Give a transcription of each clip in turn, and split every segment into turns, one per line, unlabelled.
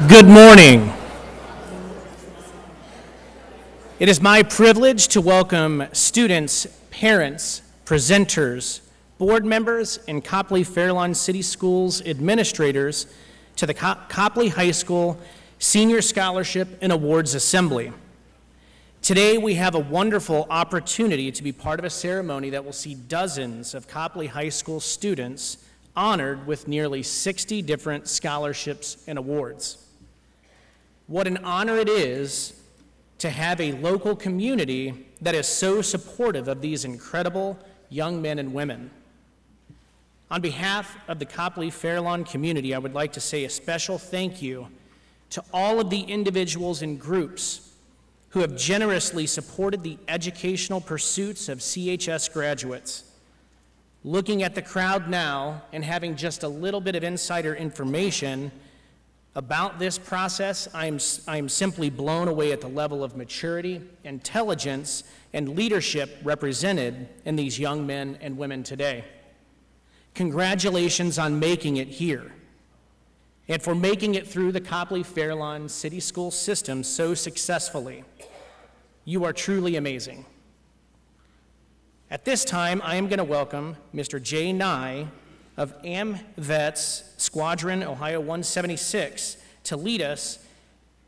Good morning. It is my privilege to welcome students, parents, presenters, board members, and Copley Fairlawn City Schools administrators to the Copley High School Senior Scholarship and Awards Assembly. Today we have a wonderful opportunity to be part of a ceremony that will see dozens of Copley High School students honored with nearly 60 different scholarships and awards. What an honor it is to have a local community that is so supportive of these incredible young men and women. On behalf of the Copley Fairlawn community, I would like to say a special thank you to all of the individuals and groups who have generously supported the educational pursuits of CHS graduates. Looking at the crowd now and having just a little bit of insider information about this process, I'm simply blown away at the level of maturity, intelligence, and leadership represented in these young men and women today. Congratulations on making it here and for making it through the Copley Fairlawn City School system so successfully. You are truly amazing. At this time, I am going to welcome Mr. Jay Nye of AMVETS Squadron Ohio 176 to lead us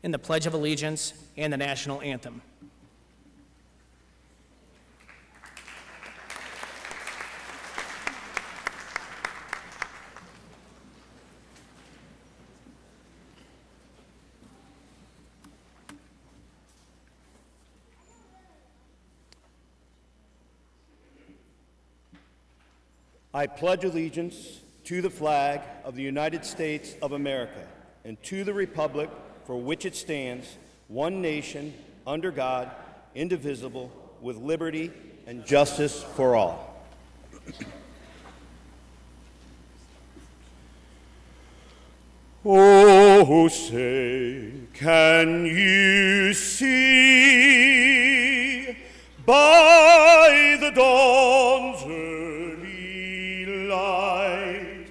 in the Pledge of Allegiance and the National Anthem.
I pledge allegiance to the flag of the United States of America and to the republic for which it stands, one nation, under God, indivisible, with liberty and justice for all. Oh, say, can you see by the dawn's early light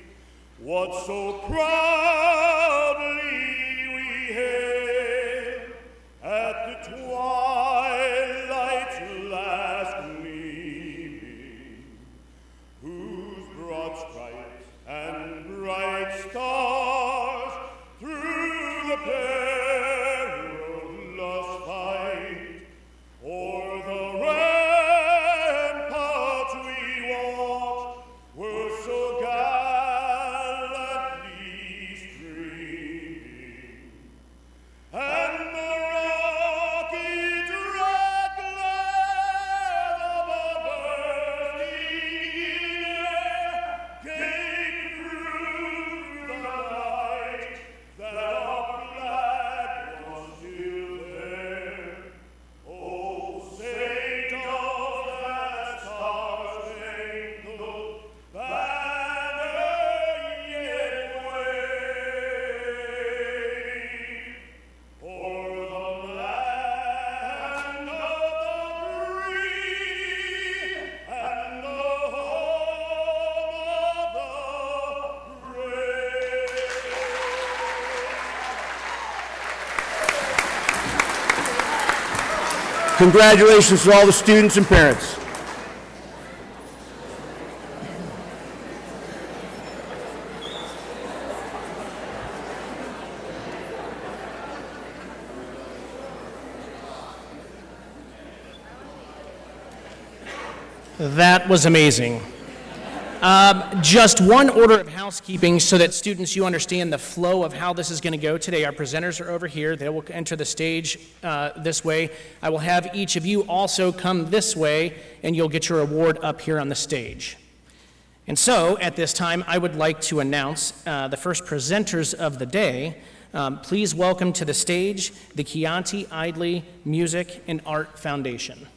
what so proudly we hailed at the twilight's last gleaming, whose broad stripes and bright stars through the perilous fight o'er the ramparts we walked were so gallantly streaming, and the rockets red glare of a bursting air came through the night that our flag was still there. Oh, say does that star-spangled banner yet wave o'er the land of the free and the home of the brave? Congratulations to all the students and parents.
That was amazing. Just one order of housekeeping so that students, you understand the flow of how this is going to go today. Our presenters are over here. They will enter the stage this way. I will have each of you also come this way, and you'll get your award up here on the stage. And so, at this time, I would like to announce the first presenters of the day. Please welcome to the stage the Chianti Idley Music and Art Foundation.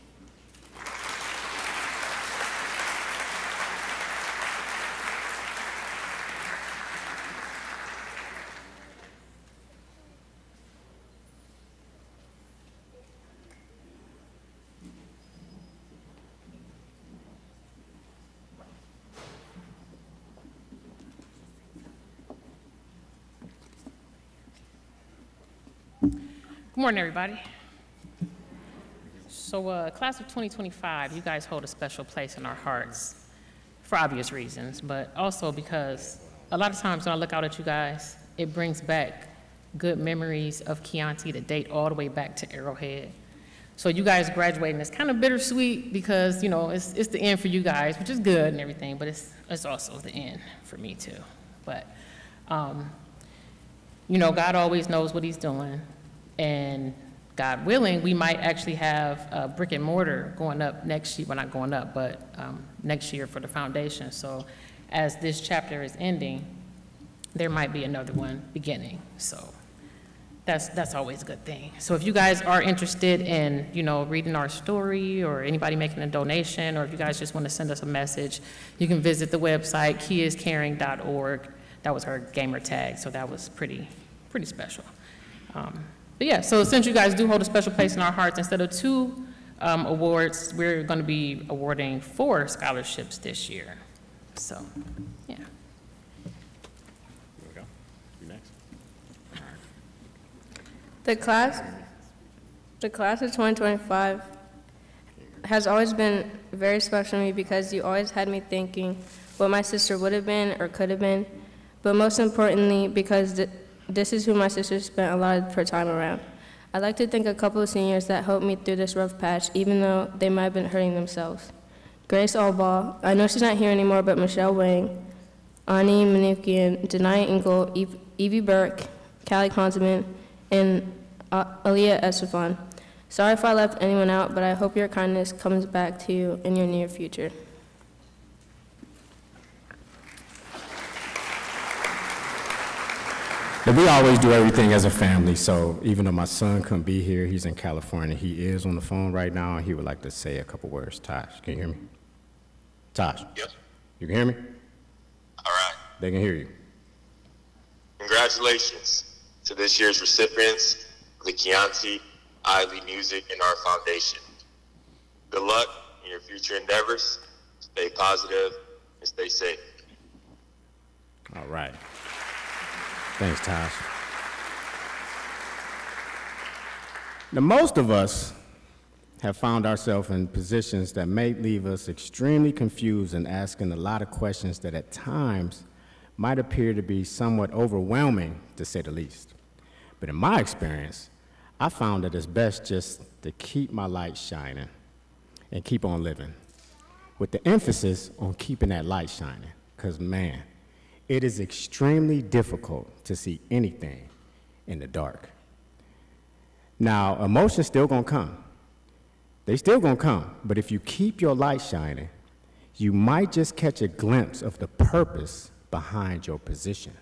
Good morning, everybody. So, class of 2025, you guys hold a special place in our hearts for obvious reasons, but also because a lot of times when I look out at you guys, it brings back good memories of Chianti that date all the way back to Arrowhead. So you guys graduating is kind of bittersweet because, you know, it's the end for you guys, which is good and everything, but it's also the end for me too. But, you know, God always knows what he's doing. And God willing, we might actually have a brick and mortar going up next year, well, not going up, but next year for the foundation. So as this chapter is ending, there might be another one beginning. So that's always a good thing. So if you guys are interested in, you know, reading our story or anybody making a donation, or if you guys just want to send us a message, you can visit the website, kiascaring.org. That was her gamer tag, so that was pretty special. But yeah, so since you guys do hold a special place in our hearts, instead of 2 awards, we're going to be awarding 4 scholarships this year. So, yeah.
Here we go. You next.
The class of 2025 has always been very special to me because you always had me thinking what my sister would have been or could have been, but most importantly, because this is who my sister spent a lot of her time around. I'd like to thank a couple of seniors that helped me through this rough patch, even though they might have been hurting themselves. Grace Allbaugh, I know she's not here anymore, but Michelle Wang, Ani Manukian, Denai Engel, Evie Burke, Callie Consoman, and Aaliyah Estefan. Sorry if I left anyone out, but I hope your kindness comes back to you in your near future.
But we always do everything as a family, so even though my son couldn't be here, he's in California, he is on the phone right now, and he would like to say a couple words. Tosh, can you hear me? Tosh?
Yes.
You can hear me?
All right.
They can hear you.
Congratulations to this year's recipients of the Chianti Ivy Music and Art Foundation. Good luck in your future endeavors. Stay positive and stay safe.
All right. Thanks, Tosh. Now, most of us have found ourselves in positions that may leave us extremely confused and asking a lot of questions that at times might appear to be somewhat overwhelming, to say the least. But in my experience, I found that it's best just to keep my light shining and keep on living, with the emphasis on keeping that light shining, because man, it is extremely difficult to see anything in the dark. Now, emotions still gonna come. They still gonna come, but if you keep your light shining, you might just catch a glimpse of the purpose behind your position.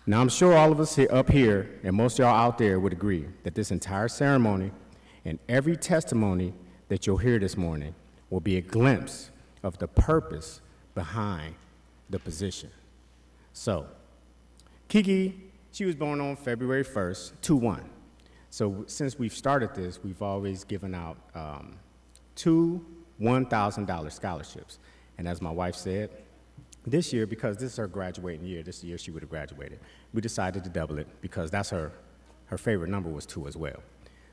Now, I'm sure all of us up here, and most of y'all out there would agree that this entire ceremony and every testimony that you'll hear this morning will be a glimpse of the purpose behind the position. So, Kiki, she was born on February 1st, 2/1. So since we've started this, we've always given out 2 $1,000 scholarships. And as my wife said, this year, because this is her graduating year, this year she would have graduated, we decided to double it because that's her favorite number was 2 as well.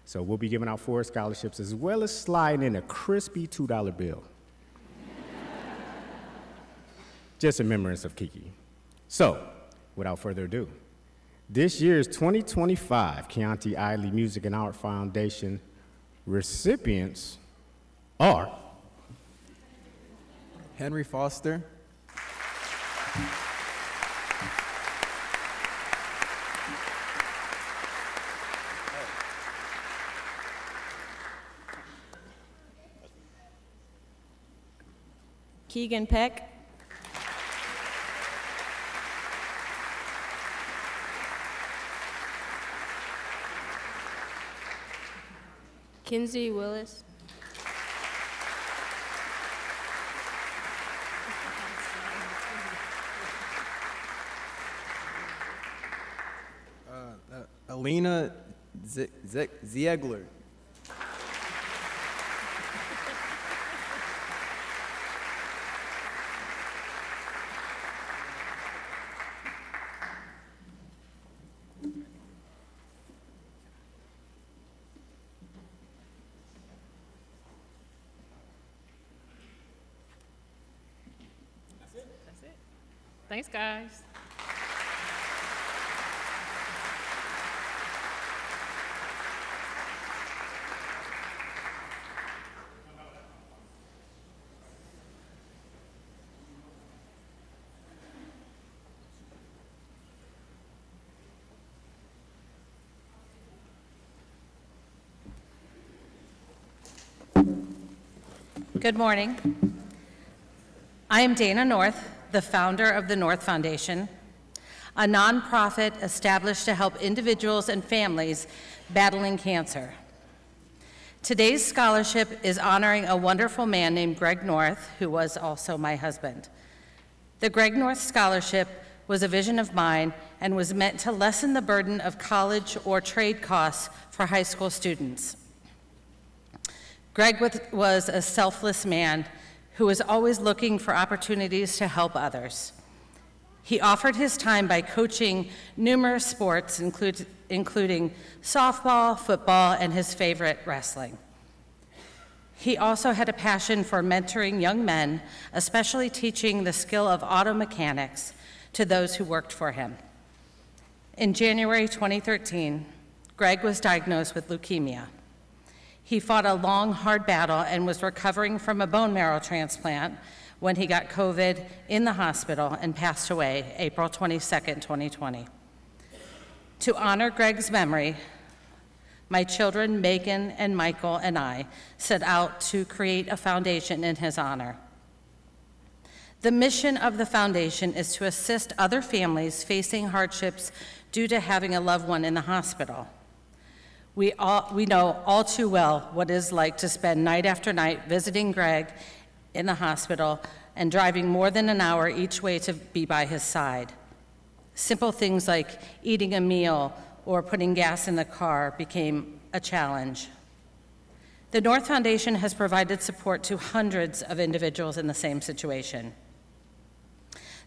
So we'll be giving out 4 scholarships as well as sliding in a crispy $2 bill. Just in remembrance of Kiki. So, without further ado, this year's 2025 Chianti Ivy Music and Art Foundation recipients are
Henry Foster,
Keegan Peck, Kinsey Willis,
Alina Ziegler,
Thanks, guys.
Good morning. I am Dana North, the founder of the North Foundation, a nonprofit established to help individuals and families battling cancer. Today's scholarship is honoring a wonderful man named Greg North, who was also my husband. The Greg North Scholarship was a vision of mine and was meant to lessen the burden of college or trade costs for high school students. Greg was a selfless man who was always looking for opportunities to help others. He offered his time by coaching numerous sports, including softball, football, and his favorite, wrestling. He also had a passion for mentoring young men, especially teaching the skill of auto mechanics to those who worked for him. In January 2013, Greg was diagnosed with leukemia. He fought a long, hard battle and was recovering from a bone marrow transplant when he got COVID in the hospital and passed away April 22nd, 2020. To honor Greg's memory, my children, Megan and Michael, and I set out to create a foundation in his honor. The mission of the foundation is to assist other families facing hardships due to having a loved one in the hospital. We know all too well what it is like to spend night after night visiting Greg in the hospital and driving more than an hour each way to be by his side. Simple things like eating a meal or putting gas in the car became a challenge. The North Foundation has provided support to hundreds of individuals in the same situation.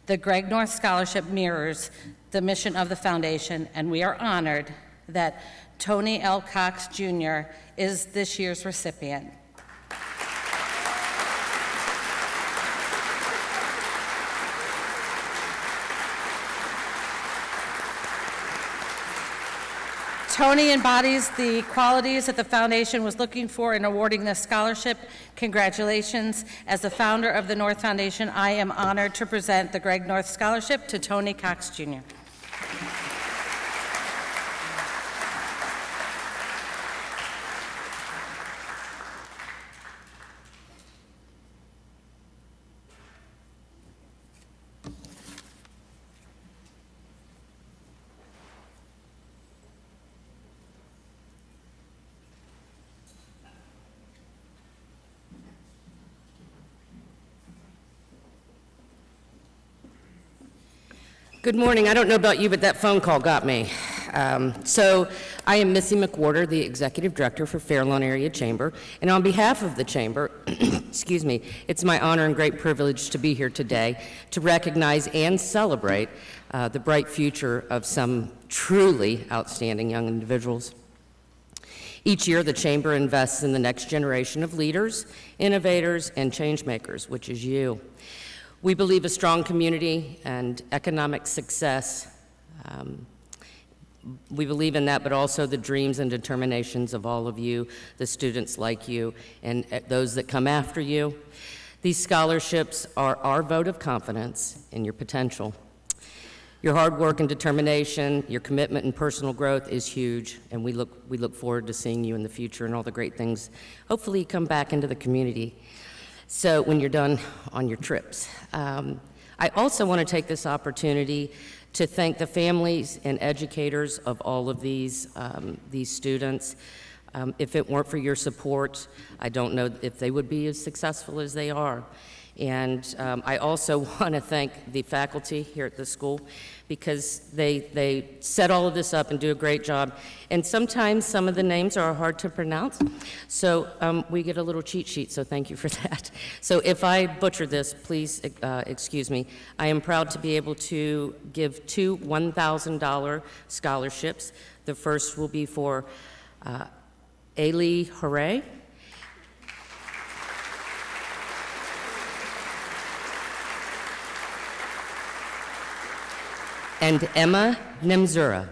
The Greg North Scholarship mirrors the mission of the foundation, and we are honored that Tony L. Cox Jr. is this year's recipient. Tony embodies the qualities that the foundation was looking for in awarding this scholarship. Congratulations. As the founder of the North Foundation, I am honored to present the Greg North Scholarship to Tony Cox Jr.
Good morning. I don't know about you, but that phone call got me. So I am Missy McWhorter, the Executive Director for Fair Lawn Area Chamber, and on behalf of the Chamber, excuse me, it's my honor and great privilege to be here today to recognize and celebrate the bright future of some truly outstanding young individuals. Each year, the Chamber invests in the next generation of leaders, innovators, and change makers, which is you. We believe a strong community and economic success. We believe in that, but also the dreams and determinations of all of you, the students like you, and those that come after you. These scholarships are our vote of confidence in your potential. Your hard work and determination, your commitment and personal growth is huge, and we look forward to seeing you in the future and all the great things. Hopefully you come back into the community. So when you're done on your trips. I also want to take this opportunity to thank the families and educators of all of these students. If it weren't for your support, I don't know if they would be as successful as they are. And I also want to thank the faculty here at the school because they set all of this up and do a great job. And sometimes some of the names are hard to pronounce, so we get a little cheat sheet, so thank you for that. So if I butcher this, please excuse me. I am proud to be able to give 2 $1,000 scholarships. The first will be for Ailey Hooray. and Emma Nemzura.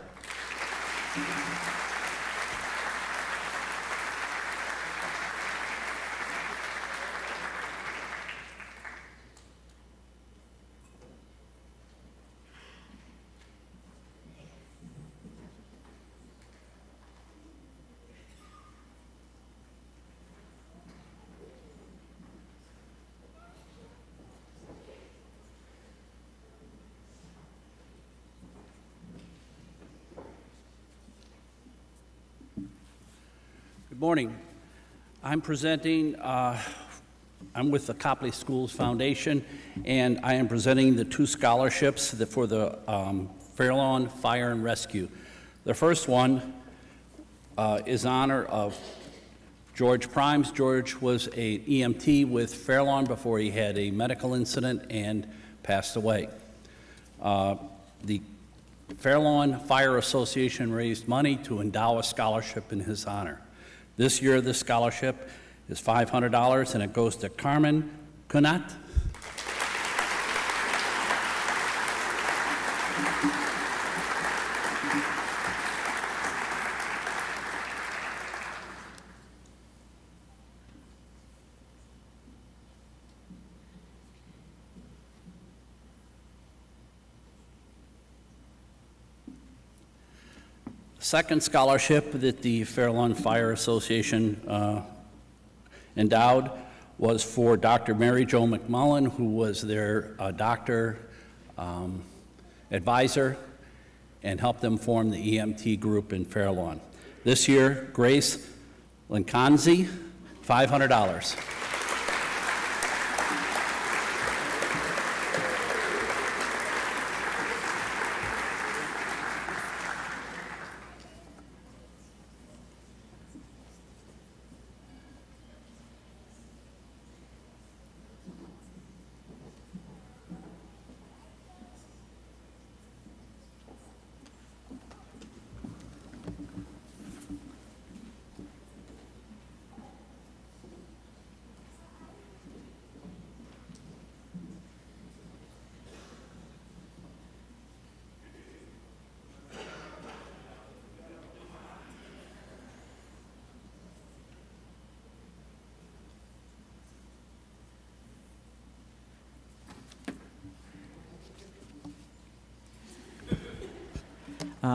Good morning. I'm presenting, I'm with the Copley Schools Foundation, and I am presenting the 2 scholarships for the Fairlawn Fire and Rescue. The first one is in honor of George Primes. George was an EMT with Fairlawn before he had a medical incident and passed away. The Fairlawn Fire Association raised money to endow a scholarship in his honor. This year, this scholarship is $500, and it goes to Carmen Kunat. Second scholarship that the Fairlawn Fire Association endowed was for Dr. Mary Jo McMullen, who was their doctor advisor and helped them form the EMT group in Fairlawn. This year, Grace Linkanzi, $500.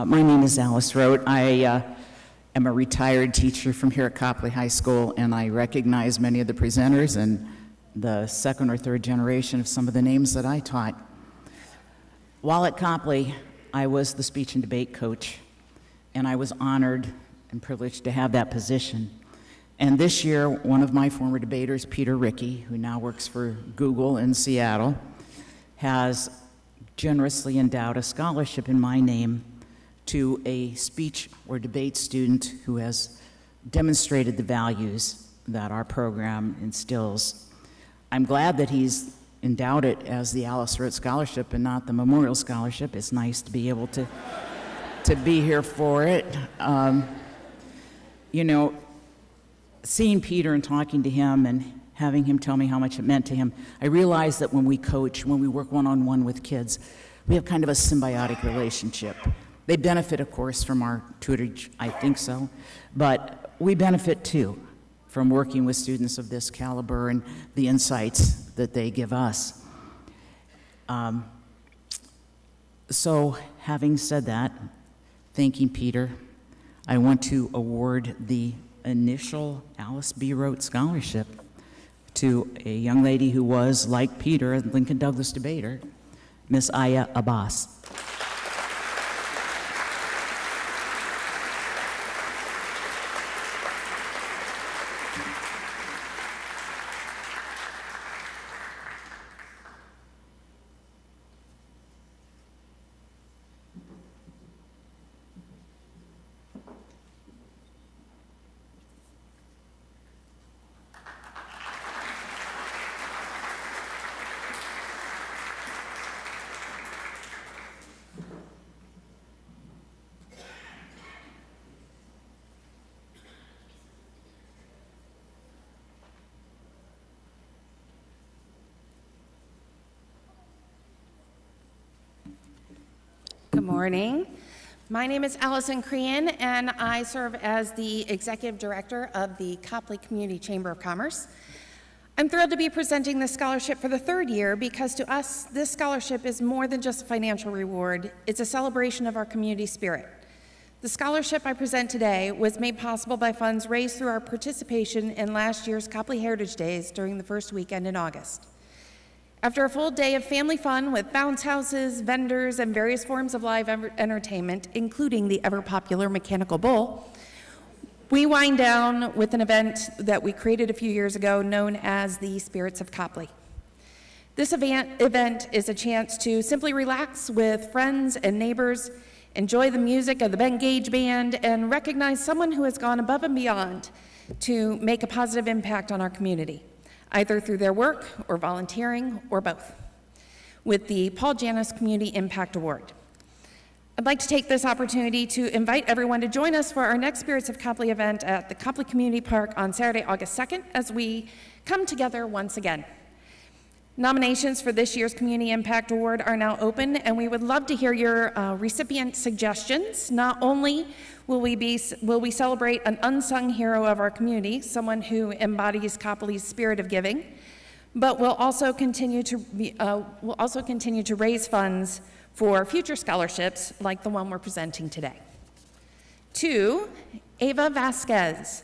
My name is Alice Rote. I am a retired teacher from here at Copley High School, and I recognize many of the presenters and the second or third generation of some of the names that I taught. While at Copley, I was the speech and debate coach, and I was honored and privileged to have that position. And this year, one of my former debaters, Peter Rickey, who now works for Google in Seattle, has generously endowed a scholarship in my name to a speech or debate student who has demonstrated the values that our program instills. I'm glad that he's endowed it as the Alice Rote Scholarship and not the Memorial Scholarship. It's nice to be able to be here for it. You know, seeing Peter and talking to him and having him tell me how much it meant to him, I realized that when we coach, when we work one-on-one with kids, we have kind of a symbiotic relationship. They benefit, of course, from our tutorage, I think so, but we benefit too from working with students of this caliber and the insights that they give us. So having said that, thanking Peter, I want to award the initial Alice B. Rote Scholarship to a young lady who was, like Peter, a Lincoln Douglas debater, Miss Aya Abbas.
Good morning. My name is Allison Crean, and I serve as the Executive Director of the Copley Community Chamber of Commerce. I'm thrilled to be presenting this scholarship for the third year because to us, this scholarship is more than just a financial reward. It's a celebration of our community spirit. The scholarship I present today was made possible by funds raised through our participation in last year's Copley Heritage Days during the first weekend in August. After a full day of family fun with bounce houses, vendors, and various forms of live entertainment, including the ever-popular mechanical bull, we wind down with an event that we created a few years ago known as the Spirits of Copley. This event is a chance to simply relax with friends and neighbors, enjoy the music of the Ben Gage Band, and recognize someone who has gone above and beyond to make a positive impact on our community, either through their work or volunteering or both, with the Paul Janus Community Impact Award. I'd like to take this opportunity to invite everyone to join us for our next Spirits of Copley event at the Copley Community Park on Saturday, August 2nd, as we come together once again. Nominations for this year's Community Impact Award are now open, and we would love to hear your recipient suggestions. Not only will we celebrate an unsung hero of our community, someone who embodies Copley's spirit of giving, but we'll also continue to raise funds for future scholarships like the one we're presenting today. To Ava Vasquez.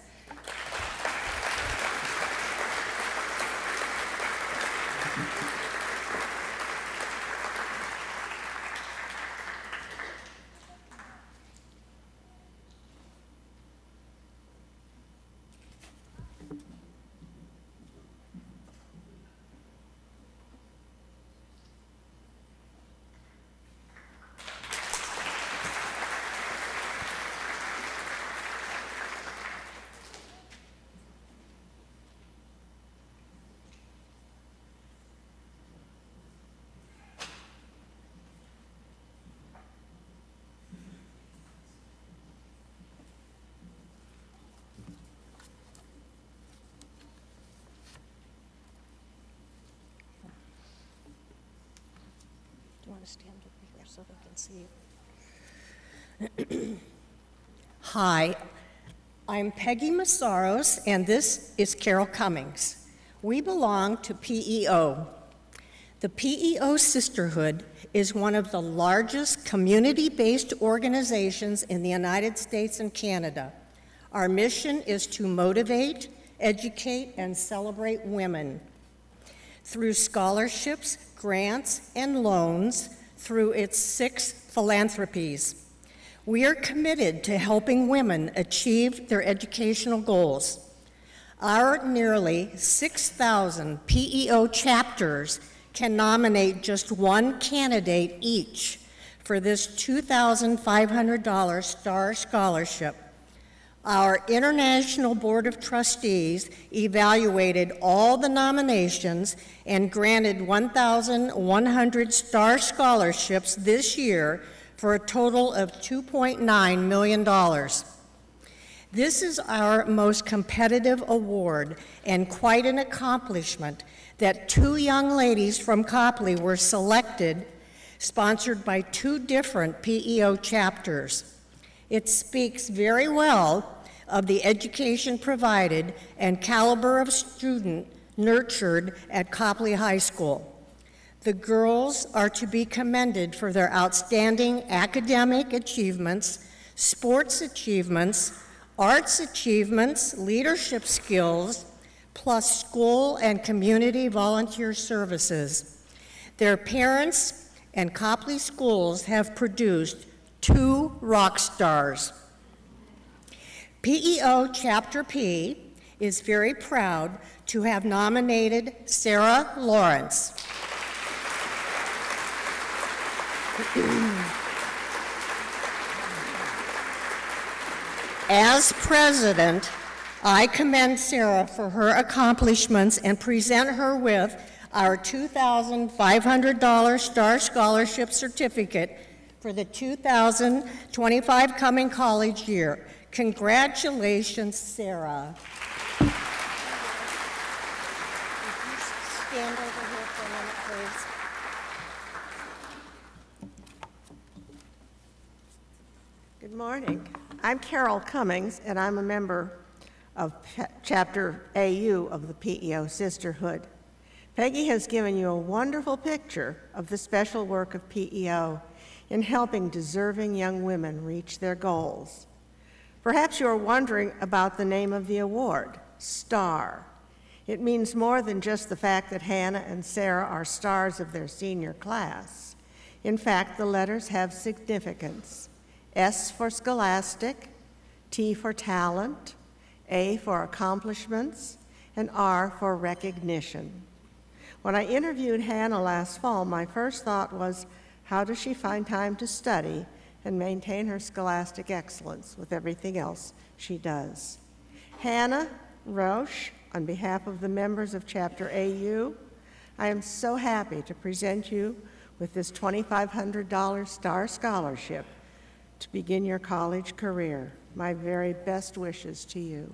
You want to stand over here so they can see you? Hi, I'm Peggy Massaros, and this is Carol Cummings. We belong to PEO. The PEO Sisterhood is one of the largest community-based organizations in the United States and Canada. Our mission is to motivate, educate, and celebrate women through scholarships, grants, and loans through its 6 philanthropies. We are committed to helping women achieve their educational goals. Our nearly 6,000 PEO chapters can nominate just one candidate each for this $2,500 STAR scholarship. Our International Board of Trustees evaluated all the nominations and granted 1,100 STAR scholarships this year for a total of $2.9 million. This is our most competitive award and quite an accomplishment that 2 young ladies from Copley were selected, sponsored by 2 different PEO chapters. It speaks very well of the education provided and caliber of student nurtured at Copley High School. The girls are to be commended for their outstanding academic achievements, sports achievements, arts achievements, leadership skills, plus school and community volunteer services. Their parents and Copley schools have produced 2 rock stars. PEO Chapter P is very proud to have nominated Sarah Lawrence. As president, I commend Sarah for her accomplishments and present her with our $2,500 STAR Scholarship Certificate for the 2025 coming college year. Congratulations, Sarah. Would you stand over here for a minute, please?
Good morning. I'm Carol Cummings, and I'm a member of Chapter AU of the PEO Sisterhood. Peggy has given you a wonderful picture of the special work of PEO in helping deserving young women reach their goals. Perhaps you're wondering about the name of the award, STAR. It means more than just the fact that Hannah and Sarah are stars of their senior class. In fact, the letters have significance. S for scholastic, T for talent, A for accomplishments, and R for recognition. When I interviewed Hannah last fall, my first thought was, how does she find time to study and maintain her scholastic excellence with everything else she does? Hannah Roche, on behalf of the members of Chapter AU, I am so happy to present you with this $2,500 STAR scholarship to begin your college career. My very best wishes to you.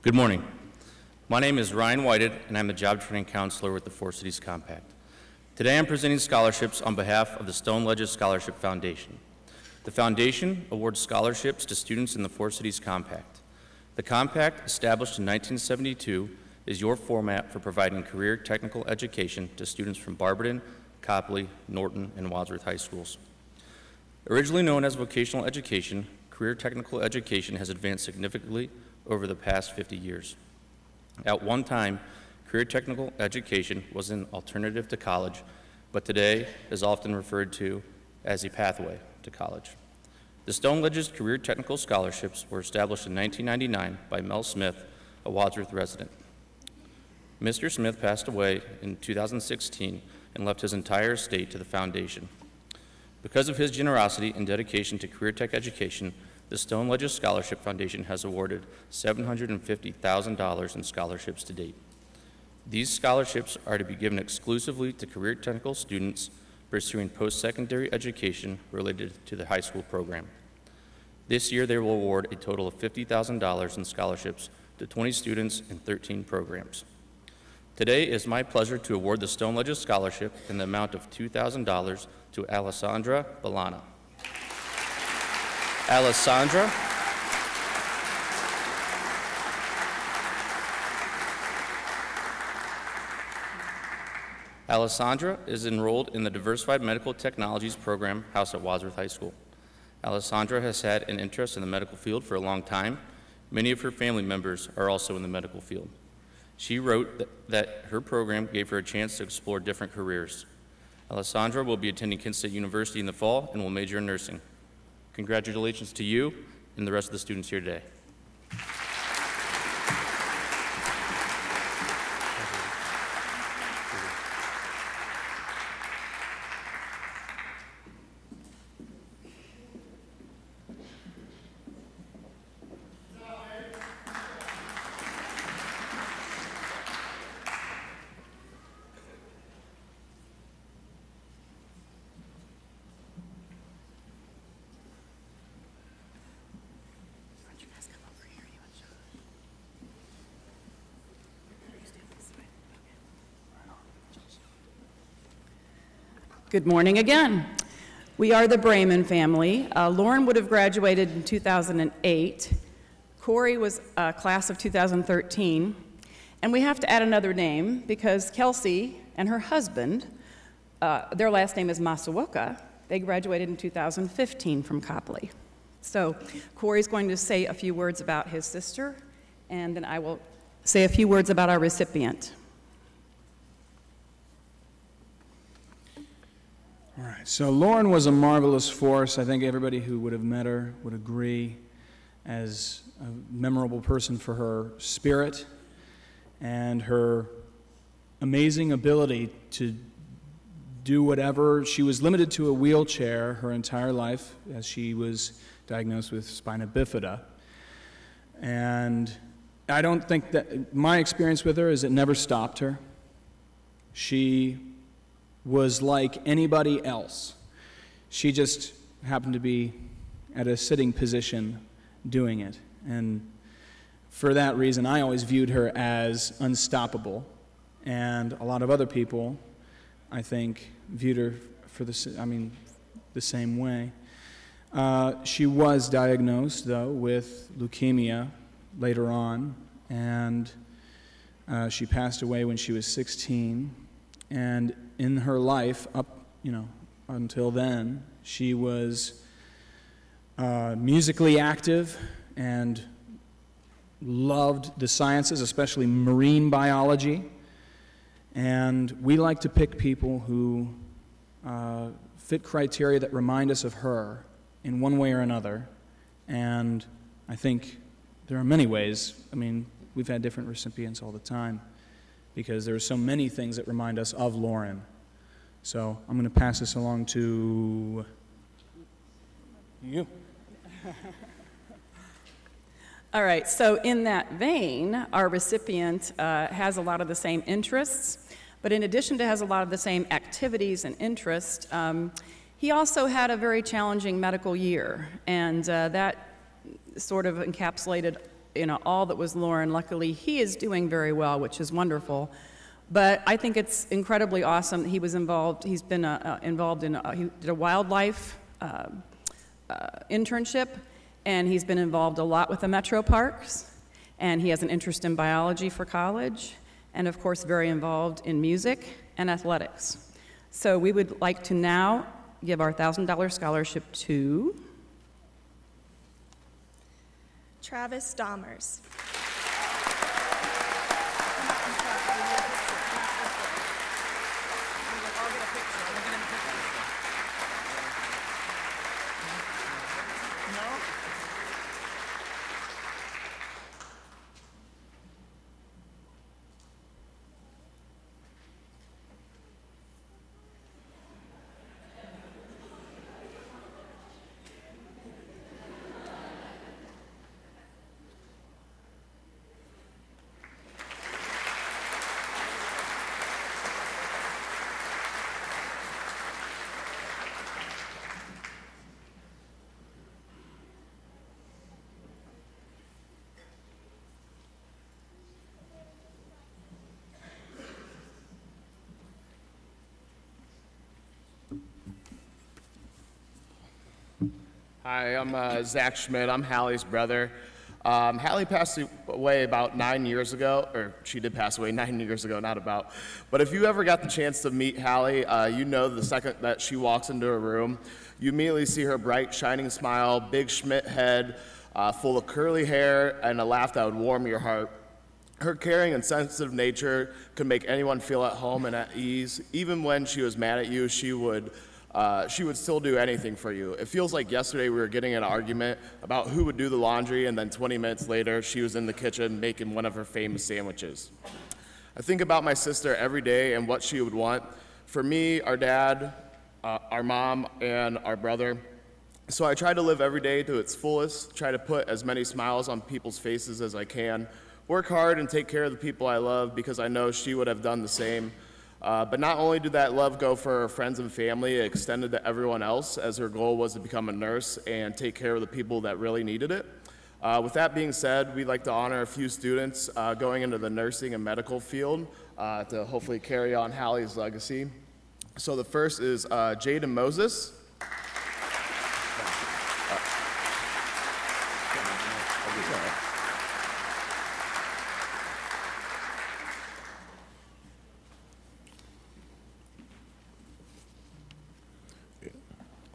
Good morning. My name is Ryan Whited, and I'm the Job Training Counselor with the Four Cities Compact. Today I'm presenting scholarships on behalf of the Stone Ledges Scholarship Foundation. The foundation awards scholarships to students in the Four Cities Compact. The Compact, established in 1972, is your format for providing career technical education to students from Barberton, Copley, Norton, and Wadsworth High Schools. Originally known as vocational education, career technical education has advanced significantly over the past 50 years. At one time, career technical education was an alternative to college, but today is often referred to as a pathway to college. The Stone Ledges Career Technical Scholarships were established in 1999 by Mel Smith, a Wadsworth resident. Mr. Smith passed away in 2016 and left his entire estate to the foundation. Because of his generosity and dedication to career tech education, the Stone Ledges Scholarship Foundation has awarded $750,000 in scholarships to date. These scholarships are to be given exclusively to career technical students pursuing post-secondary education related to the high school program. This year, they will award a total of $50,000 in scholarships to 20 students in 13 programs. Today, it is my pleasure to award the Stone Ledges Scholarship in the amount of $2,000 to Alessandra Bellana. Alessandra is enrolled in the Diversified Medical Technologies program housed at Wadsworth High School. Alessandra has had an interest in the medical field for a long time. Many of her family members are also in the medical field. She wrote that her program gave her a chance to explore different careers. Alessandra will be attending Kent State University in the fall and will major in nursing. Congratulations to you and the rest of the students here today.
Good morning again. We are the Brayman family. Lauren would have graduated in 2008. Corey was class of 2013. And we have to add another name because Kelsey and her husband, their last name is Masuoka. They graduated in 2015 from Copley. So Corey's going to say a few words about his sister, and then I will say a few words about our recipient.
All right, so Lauren was a marvelous force. I think everybody who would have met her would agree as a memorable person for her spirit and her amazing ability to do whatever. She was limited to a wheelchair her entire life as she was diagnosed with spina bifida. And I don't think that, my experience with her is it never stopped her. She was like anybody else. She just happened to be at a sitting position doing it. And for that reason, I always viewed her as unstoppable. And a lot of other people, I think, viewed her for the same way. She was diagnosed, though, with leukemia later on, and she passed away when she was 16. And in her life, until then, she was musically active and loved the sciences, especially marine biology. And we like to pick people who fit criteria that remind us of her in one way or another. And I think there are many ways. I mean, we've had different recipients all the time because there are so many things that remind us of Lauren. So I'm going to pass this along to you.
All right, so in that vein, our recipient has a lot of the same interests, but in addition to has a lot of the same activities and interests, he also had a very challenging medical year, and that sort of encapsulated all that was Lauren. Luckily, he is doing very well, which is wonderful. But I think it's incredibly awesome that he was involved. He's been involved in, he did a wildlife internship, and he's been involved a lot with the metro parks, and he has an interest in biology for college, and of course very involved in music and athletics. So we would like to now give our $1,000 scholarship to
Travis Dahmers.
Hi, I'm Zach Schmidt. I'm Hallie's brother. Hallie passed away about 9 years ago, or she did pass away 9 years ago, not about. But if you ever got the chance to meet Hallie, you know the second that she walks into a room, you immediately see her bright, shining smile, big Schmidt head, full of curly hair, and a laugh that would warm your heart. Her caring and sensitive nature could make anyone feel at home and at ease. Even when she was mad at you, she would still do anything for you. It feels like yesterday we were getting in an argument about who would do the laundry, and then 20 minutes later, she was in the kitchen making one of her famous sandwiches. I think about my sister every day and what she would want. For me, our dad, our mom, and our brother. So I try to live every day to its fullest, try to put as many smiles on people's faces as I can, work hard and take care of the people I love because I know she would have done the same. But not only did that love go for her friends and family, it extended to everyone else as her goal was to become a nurse and take care of the people that really needed it. With that being said, we'd like to honor a few students going into the nursing and medical field to hopefully carry on Hallie's legacy. So the first is Jaden Moses.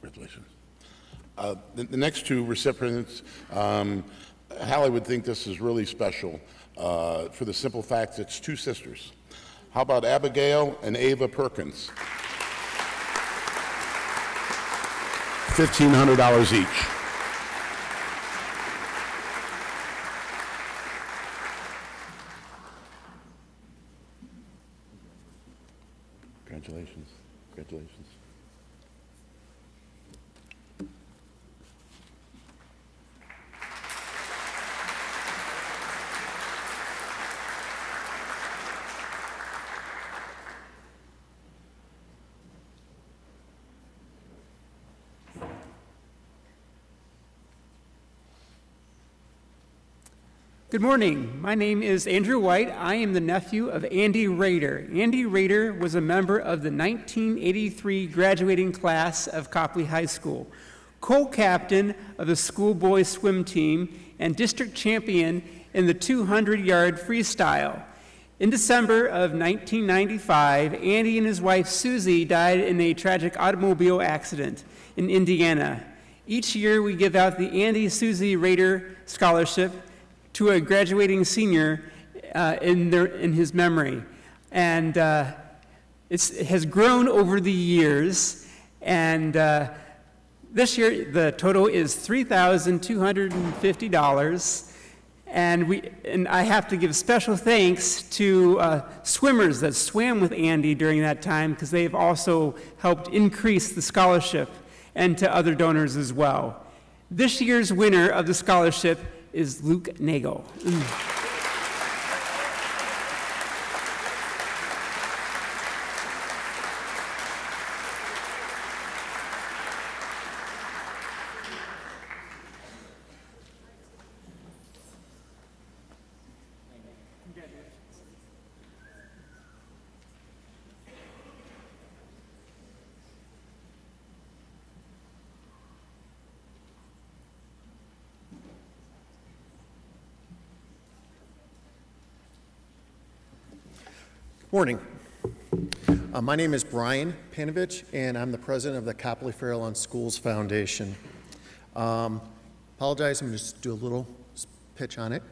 Congratulations. The next two recipients, Hallie would think this is really special. for the simple fact it's two sisters. How about Abigail and Ava Perkins? $1,500 each. Congratulations. Congratulations.
Good morning. My name is Andrew White. I am the nephew of Andy Rader. Andy Rader was a member of the 1983 graduating class of Copley High School, co-captain of the schoolboys swim team, and district champion in the 200-yard freestyle. In December of 1995, Andy and his wife Susie died in a tragic automobile accident in Indiana. Each year we give out the Andy Susie Rader Scholarship to a graduating senior in his memory. And it has grown over the years, and this year the total is $3,250. And I have to give special thanks to swimmers that swam with Andy during that time, because they've also helped increase the scholarship, and to other donors as well. This year's winner of the scholarship is Luke Nagel.
Morning. My name is Brian Panovich, and I'm the president of the Copley Fairlawn Schools Foundation. Apologize, I'm going to just do a little pitch on it.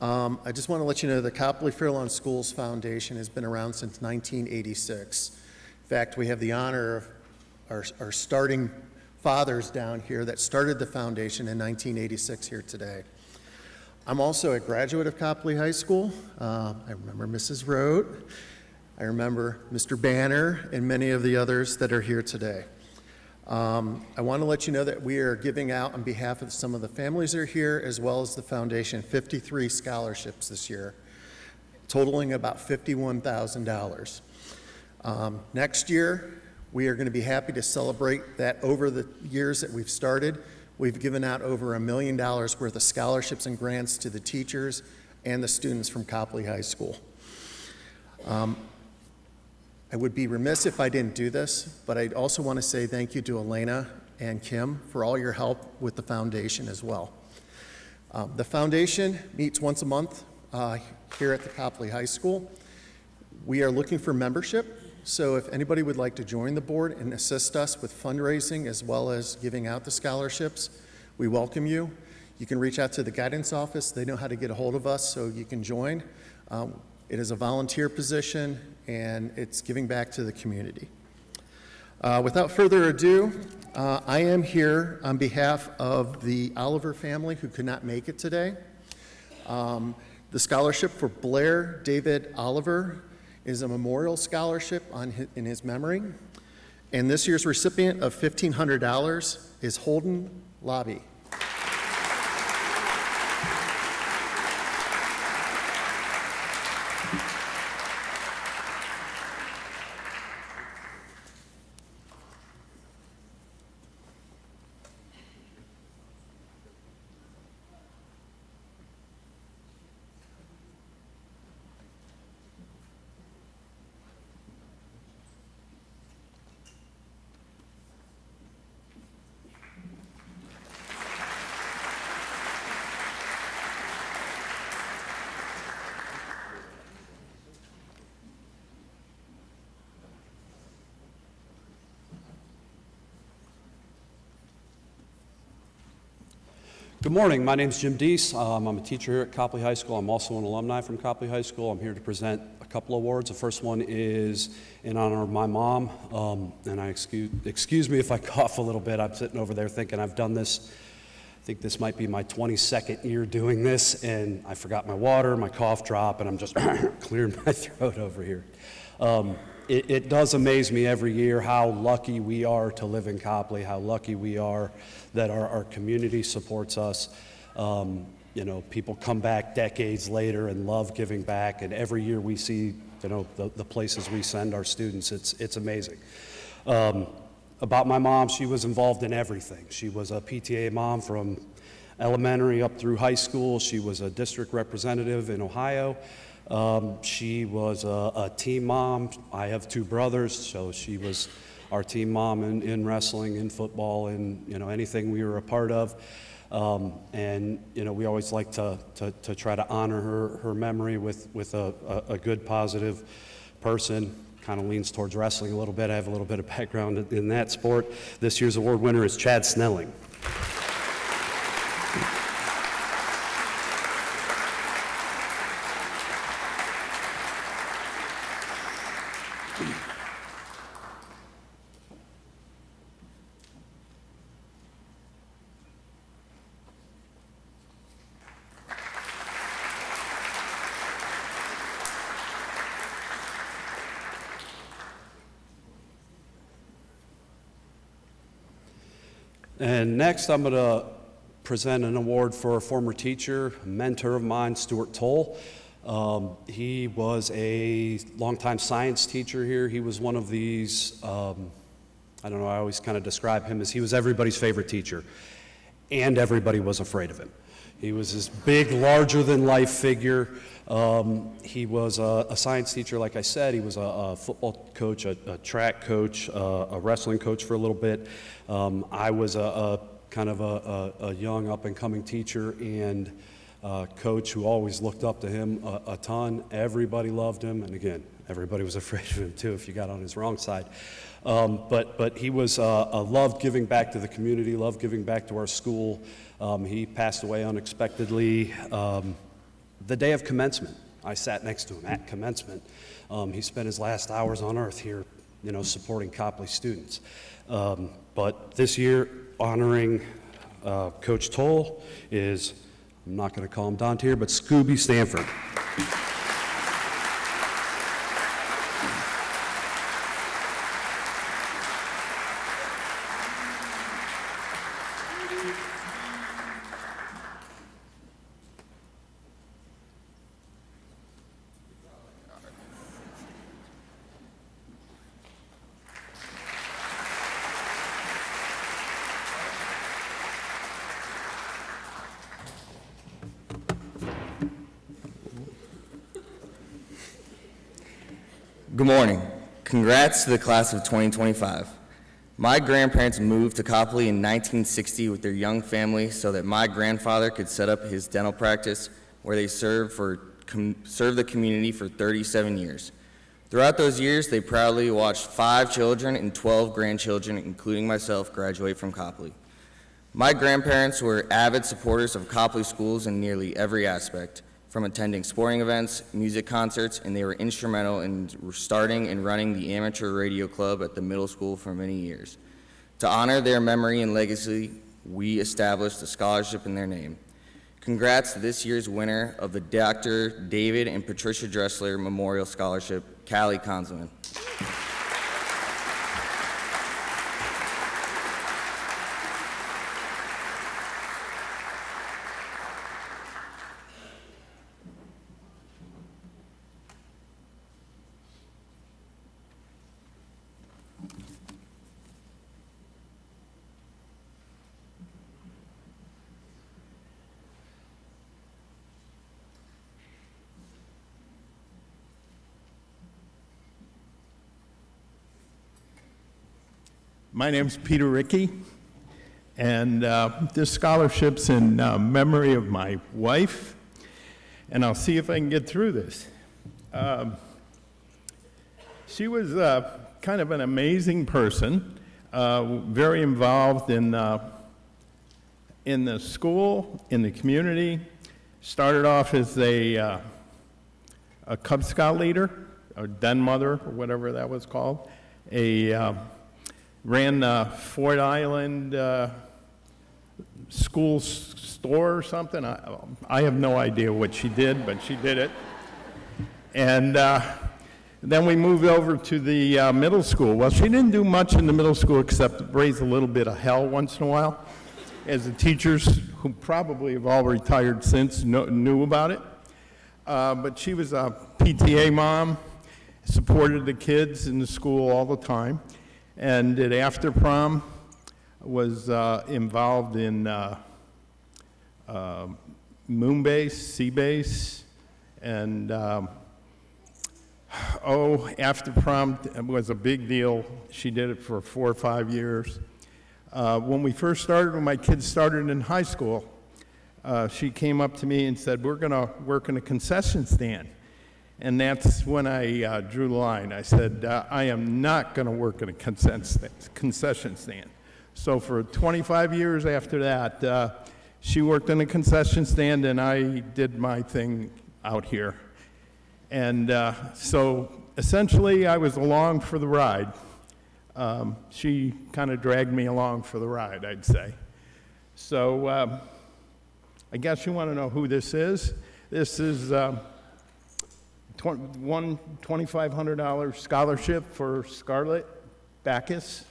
I just want to let you know the Copley Fairlawn Schools Foundation has been around since 1986. In fact, we have the honor of our starting fathers down here that started the foundation in 1986 here today. I'm also a graduate of Copley High School. I remember Mrs. Rote. I remember Mr. Banner and many of the others that are here today. I want to let you know that we are giving out on behalf of some of the families that are here, as well as the foundation, 53 scholarships this year, totaling about $51,000. Next year, we are going to be happy to celebrate that. Over the years that we've started, we've given out over $1 million worth of scholarships and grants to the teachers and the students from Copley High School. I would be remiss if I didn't do this, but I'd also want to say thank you to Elena and Kim for all your help with the foundation as well. The foundation meets once a month here at the Copley High School. We are looking for membership, so if anybody would like to join the board and assist us with fundraising as well as giving out the scholarships, we welcome you. You can reach out to the guidance office. They know how to get a hold of us, so you can join. It is a volunteer position, and it's giving back to the community. Without further ado, I am here on behalf of the Oliver family who could not make it today. The scholarship for Blair David Oliver is a memorial scholarship in his memory. And this year's recipient of $1,500 is Holden Lobby.
Good morning. My name is Jim Deese. I'm a teacher here at Copley High School. I'm also an alumni from Copley High School. I'm here to present a couple awards. The first one is in honor of my mom. And excuse me if I cough a little bit. I'm sitting over there thinking I've done this. I think this might be my 22nd year doing this, and I forgot my water, my cough drop, and I'm just clearing my throat over here. It does amaze me every year how lucky we are to live in Copley, how lucky we are that our community supports us. You know, people come back decades later and love giving back, and every year we see, you know, the places we send our students. It's amazing. About my mom, she was involved in everything. She was a PTA mom from elementary up through high school. She was a district representative in Ohio. She was a team mom. I have two brothers, so she was our team mom in wrestling, in football, in, you know, anything we were a part of. And, you know, we always like to try to honor her memory with a good, positive person. Kind of leans towards wrestling a little bit. I have a little bit of background in that sport. This year's award winner is Chad Snelling. And next, I'm going to present an award for a former teacher, a mentor of mine, Stuart Toll. He was a longtime science teacher here. He was one of these, I don't know, I always kind of describe him as he was everybody's favorite teacher, and everybody was afraid of him. He was this big, larger-than-life figure. He was a science teacher, like I said. He was a football coach, a track coach, a wrestling coach for a little bit. I was a kind of a young, up-and-coming teacher and coach who always looked up to him a ton. Everybody loved him, and again, everybody was afraid of him too if you got on his wrong side. But he was loved giving back to the community, loved giving back to our school. He passed away unexpectedly the day of commencement. I sat next to him at commencement. He spent his last hours on earth here, you know, supporting Copley students. But this year, honoring Coach Toll is, I'm not going to call him Dante here, but Scooby Stanford.
Good morning. Congrats to the class of 2025. My grandparents moved to Copley in 1960 with their young family so that my grandfather could set up his dental practice where they served the community for 37 years. Throughout those years, they proudly watched 5 children and 12 grandchildren, including myself, graduate from Copley. My grandparents were avid supporters of Copley schools in nearly every aspect, from attending sporting events, music concerts, and they were instrumental in starting and running the amateur radio club at the middle school for many years. To honor their memory and legacy, we established a scholarship in their name. Congrats to this year's winner of the Dr. David and Patricia Dressler Memorial Scholarship, Callie Consman.
My name's Peter Rickey, and this scholarship's in memory of my wife, and I'll see if I can get through this. She was kind of an amazing person, very involved in in the school, in the community. Started off as a Cub Scout leader, or den mother, or whatever that was called. Ran Fort Island school store or something. I have no idea what she did, but she did it. And then we moved over to the middle school. Well, she didn't do much in the middle school except raise a little bit of hell once in a while, as the teachers, who probably have all retired since, knew about it. But she was a PTA mom, supported the kids in the school all the time, and at after prom was involved in moon base, sea base, and after prom was a big deal. She did it for 4 or 5 years. When we first started, when my kids started in high school, she came up to me and said, "We're going to work in a concession stand." And that's when I drew the line. I said, I am not going to work in a concession stand. So for 25 years after that, she worked in a concession stand and I did my thing out here. And so essentially I was along for the ride. She kind of dragged me along for the ride, I'd say. So I guess you want to know who this is. This is one $2,500 scholarship for Scarlett Backus.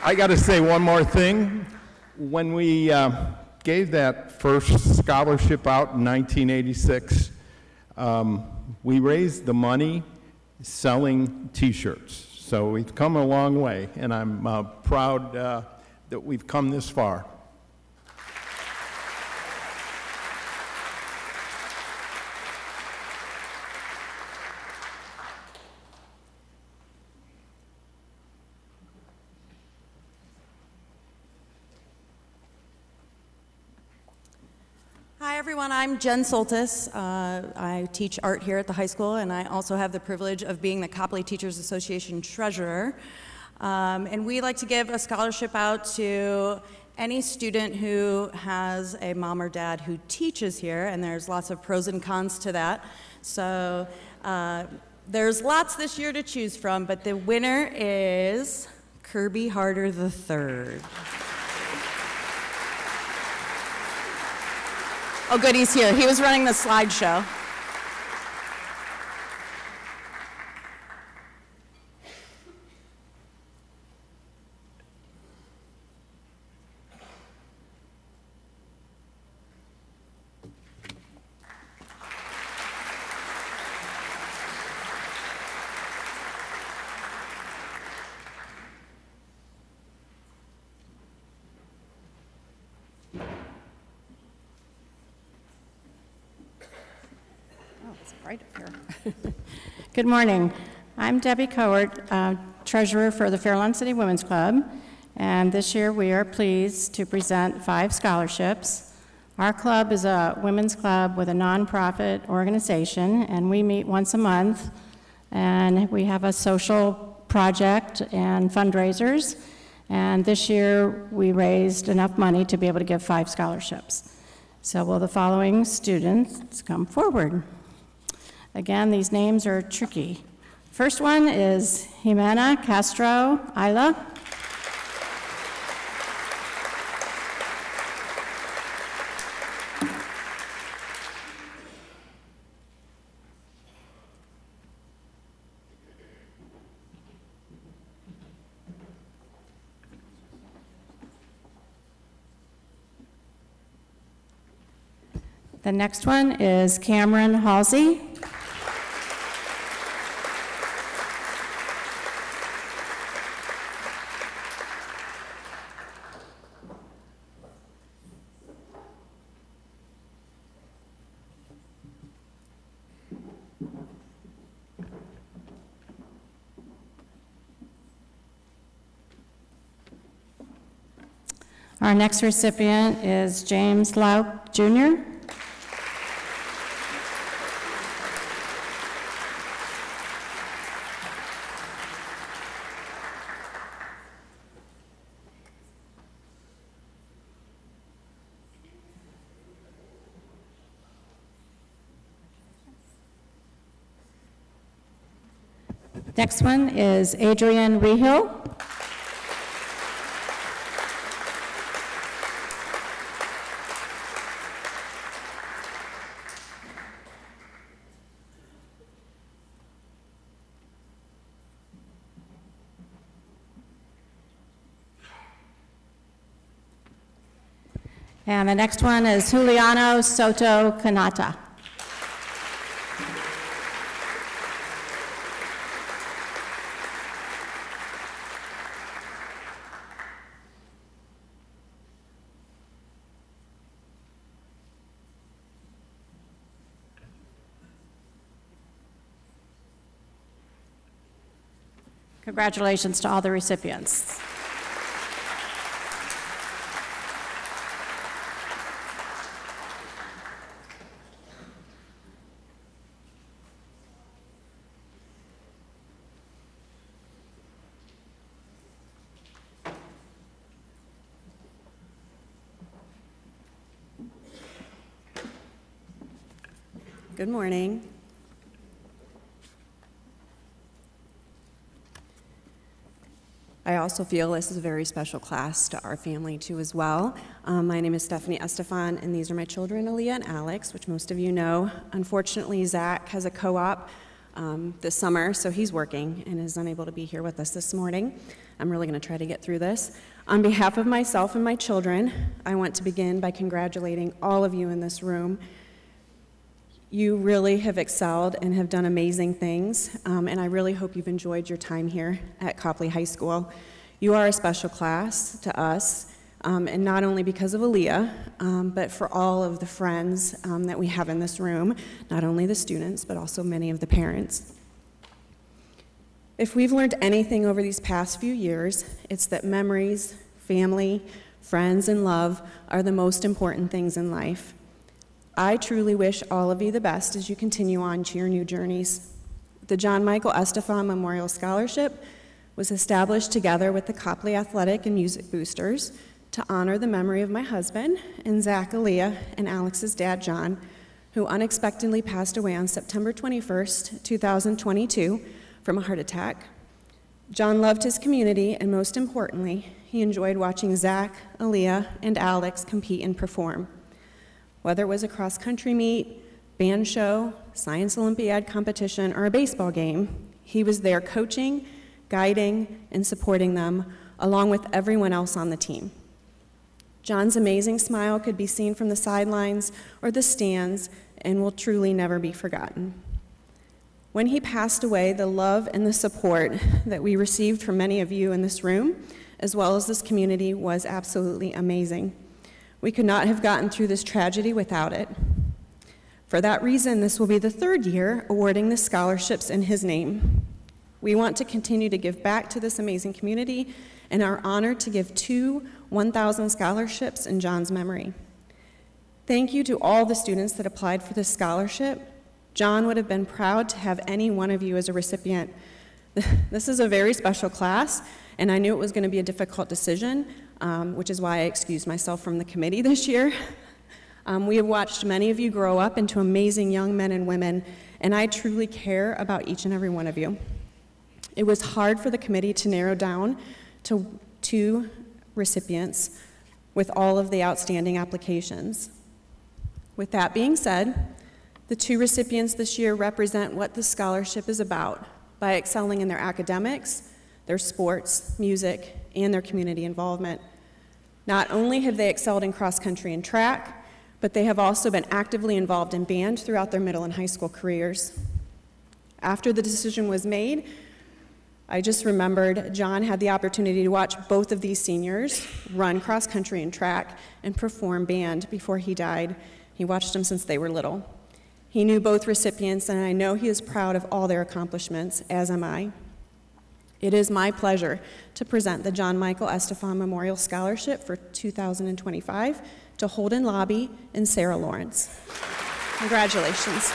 I got to say one more thing. When we gave that first scholarship out in 1986, we raised the money selling T-shirts. So we've come a long way, and I'm proud that we've come this far.
Hi everyone, I'm Jen Soltis. I teach art here at the high school, and I also have the privilege of being the Copley Teachers Association treasurer. And we like to give a scholarship out to any student who has a mom or dad who teaches here, and there's lots of pros and cons to that. So there's lots this year to choose from, but the winner is Kirby Harder III. Oh, good, he's here. He was running the slideshow.
Right up here. Good morning. I'm Debbie Cowart, treasurer for the Fairlawn City Women's Club, and this year we are pleased to present 5 scholarships. Our club is a women's club with a nonprofit organization, and we meet once a month, and we have a social project and fundraisers, and this year we raised enough money to be able to give 5 scholarships. So will the following students come forward? Again, these names are tricky. First one is Jimena Castro Ayla. The next one is Cameron Halsey. Our next recipient is James Lauk, Jr. Next one is Adrian Rehill. And the next one is Juliano Soto Kanata. Congratulations to all the recipients.
Good morning. I also feel this is a very special class to our family too as well. My name is Stephanie Estefan, and these are my children, Aaliyah and Alex, which most of you know. Unfortunately, Zach has a co-op this summer, so he's working and is unable to be here with us this morning. I'm really going to try to get through this. On behalf of myself and my children, I want to begin by congratulating all of you in this room. You really have excelled and have done amazing things, and I really hope you've enjoyed your time here at Copley High School. You are a special class to us, and not only because of Aaliyah, but for all of the friends that we have in this room, not only the students, but also many of the parents. If we've learned anything over these past few years, it's that memories, family, friends, and love are the most important things in life. I truly wish all of you the best as you continue on to your new journeys. The John Michael Estefan Memorial Scholarship was established together with the Copley Athletic and Music Boosters to honor the memory of my husband and Zach, Aaliyah, and Alex's dad, John, who unexpectedly passed away on September 21st, 2022 from a heart attack. John loved his community, and most importantly, he enjoyed watching Zach, Aaliyah, and Alex compete and perform. Whether it was a cross-country meet, band show, science Olympiad competition, or a baseball game, he was there coaching, guiding, and supporting them, along with everyone else on the team. John's amazing smile could be seen from the sidelines or the stands and will truly never be forgotten. When he passed away, the love and the support that we received from many of you in this room, as well as this community, was absolutely amazing. We could not have gotten through this tragedy without it. For that reason, this will be the third year awarding the scholarships in his name. We want to continue to give back to this amazing community and are honored to give 2 1,000 scholarships in John's memory. Thank you to all the students that applied for this scholarship. John would have been proud to have any one of you as a recipient. This is a very special class, and I knew it was going to be a difficult decision, which is why I excused myself from the committee this year. We have watched many of you grow up into amazing young men and women, and I truly care about each and every one of you. It was hard for the committee to narrow down to 2 recipients with all of the outstanding applications. With that being said, the 2 recipients this year represent what the scholarship is about by excelling in their academics, their sports, music, and their community involvement. Not only have they excelled in cross-country and track, but they have also been actively involved in band throughout their middle and high school careers. After the decision was made, I just remembered John had the opportunity to watch both of these seniors run cross-country and track and perform band before he died. He watched them since they were little. He knew both recipients, and I know he is proud of all their accomplishments, as am I. It is my pleasure to present the John Michael Estefan Memorial Scholarship for 2025 to Holden Lobby and Sarah Lawrence. Congratulations.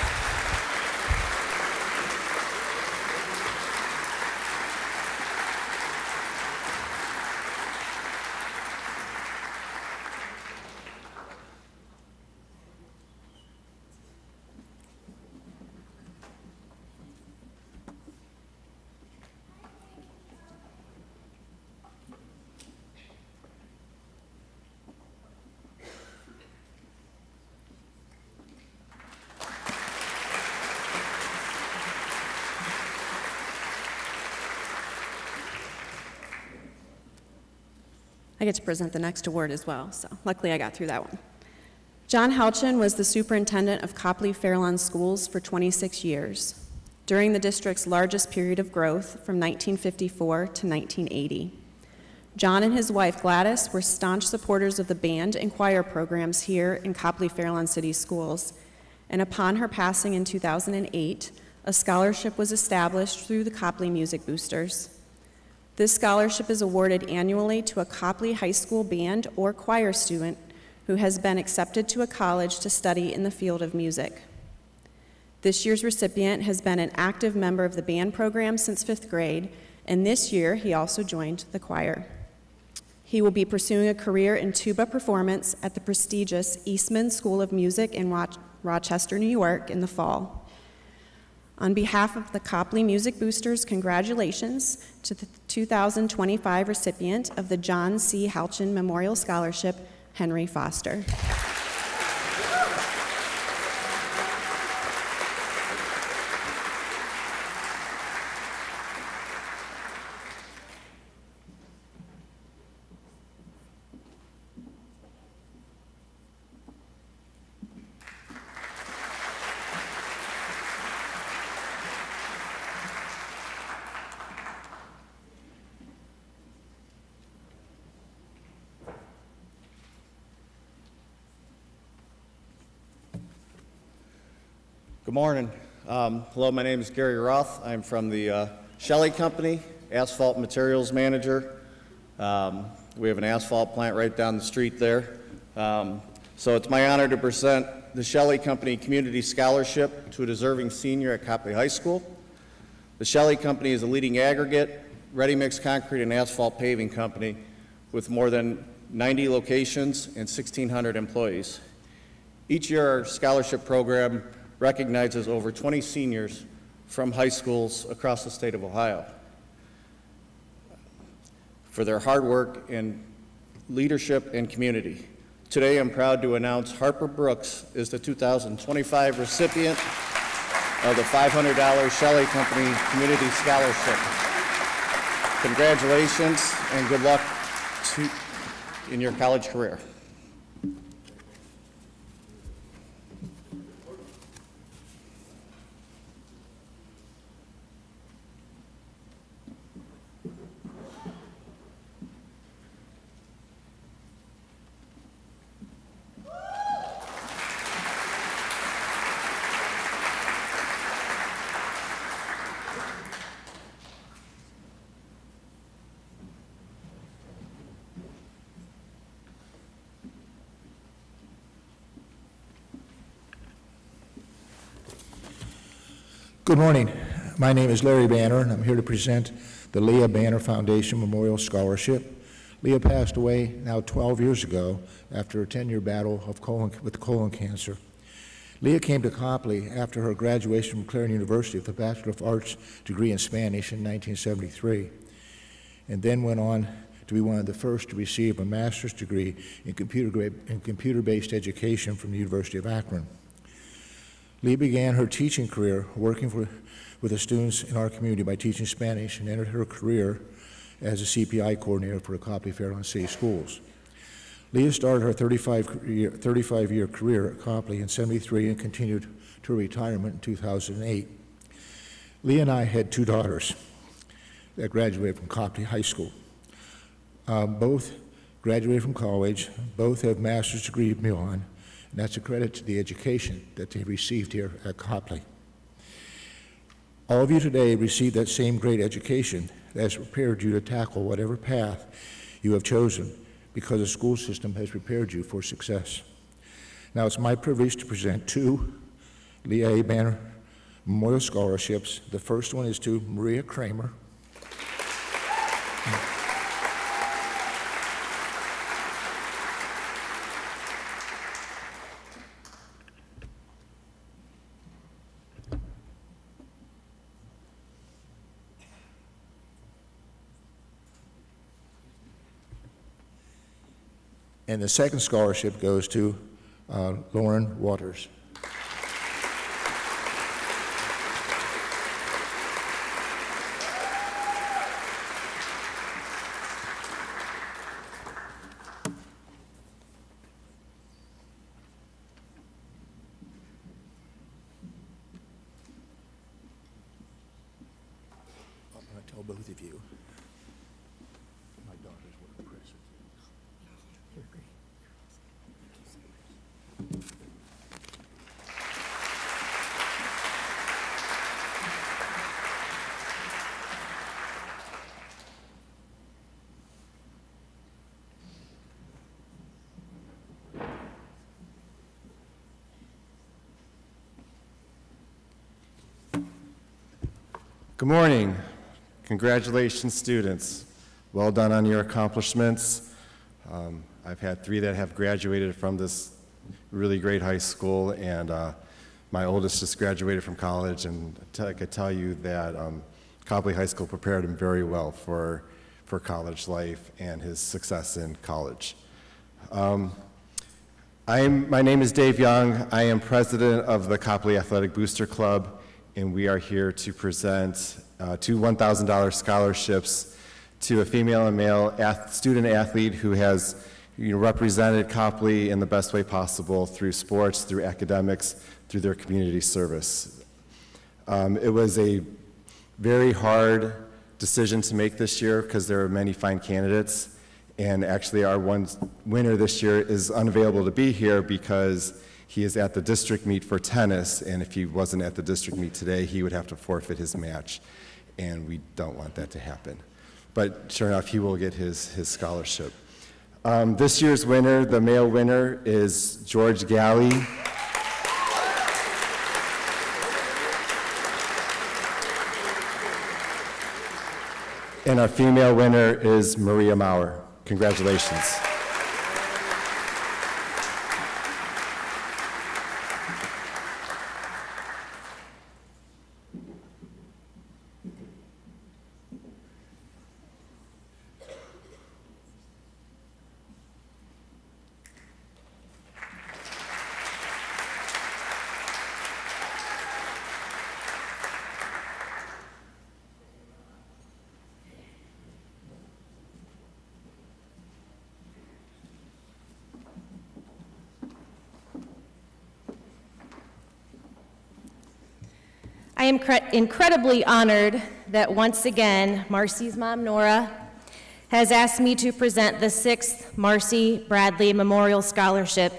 I get to present the next award as well, so luckily I got through that one. John Halchin was the superintendent of Copley Fairlawn Schools for 26 years, during the district's largest period of growth from 1954 to 1980. John and his wife Gladys were staunch supporters of the band and choir programs here in Copley Fairlawn City Schools, and upon her passing in 2008, a scholarship was established through the Copley Music Boosters. This scholarship is awarded annually to a Copley High School band or choir student who has been accepted to a college to study in the field of music. This year's recipient has been an active member of the band program since 5th grade, and this year he also joined the choir. He will be pursuing a career in tuba performance at the prestigious Eastman School of Music in Rochester, New York in the fall. On behalf of the Copley Music Boosters, congratulations to the 2025 recipient of the John C. Halchin Memorial Scholarship, Henry Foster.
Good morning. Hello, my name is Gary Roth. I'm from the Shelley Company, asphalt materials manager. We have an asphalt plant right down the street there. So it's my honor to present the Shelley Company Community Scholarship to a deserving senior at Copley High School. The Shelley Company is a leading aggregate, ready-mix concrete and asphalt paving company with more than 90 locations and 1,600 employees. Each year, our scholarship program recognizes over 20 seniors from high schools across the state of Ohio for their hard work in leadership and community. Today, I'm proud to announce Harper Brooks is the 2025 recipient of the $500 Shelley Company Community Scholarship. Congratulations and good luck in your college career.
Good morning. My name is Larry Banner, and I'm here to present the Leah Banner Foundation Memorial Scholarship. Leah passed away now 12 years ago after a 10-year battle with colon cancer. Leah came to Copley after her graduation from Clarion University with a Bachelor of Arts degree in Spanish in 1973, and then went on to be one of the first to receive a master's degree in computer-based education from the University of Akron. Leah began her teaching career working with the students in our community by teaching Spanish and entered her career as a CPI coordinator for the Copley Fairlawn City Schools. Leah started her 35-year career at Copley in '73 and continued to retirement in 2008. Leah and I had two daughters that graduated from Copley High School. Both graduated from college, both have master's degree beyond, and that's a credit to the education that they received here at Copley. All of you today received that same great education that has prepared you to tackle whatever path you have chosen, because the school system has prepared you for success. Now it's my privilege to present two Leah A. Banner Memorial Scholarships. The first one is to Maria Kramer. And the second scholarship goes to Lauren Waters. I'm going to tell both of you. My daughters were impressed.
Good morning. Congratulations, students. Well done on your accomplishments. I've had 3 that have graduated from this really great high school, and my oldest just graduated from college, and I could tell you that Copley High School prepared him very well for college life and his success in college. My name is Dave Young. I am president of the Copley Athletic Booster Club, and we are here to present 2 $1,000 scholarships to a female and male student athlete who has represented Copley in the best way possible through sports, through academics, through their community service. It was a very hard decision to make this year because there are many fine candidates, and actually our one winner this year is unavailable to be here because he is at the district meet for tennis, and if he wasn't at the district meet today, he would have to forfeit his match, and we don't want that to happen. But sure enough, he will get his scholarship. This year's winner, the male winner, is George Galley. And our female winner is Maria Maurer. Congratulations.
I am incredibly honored that once again, Marcy's mom, Nora, has asked me to present the 6th Marcy Bradley Memorial Scholarship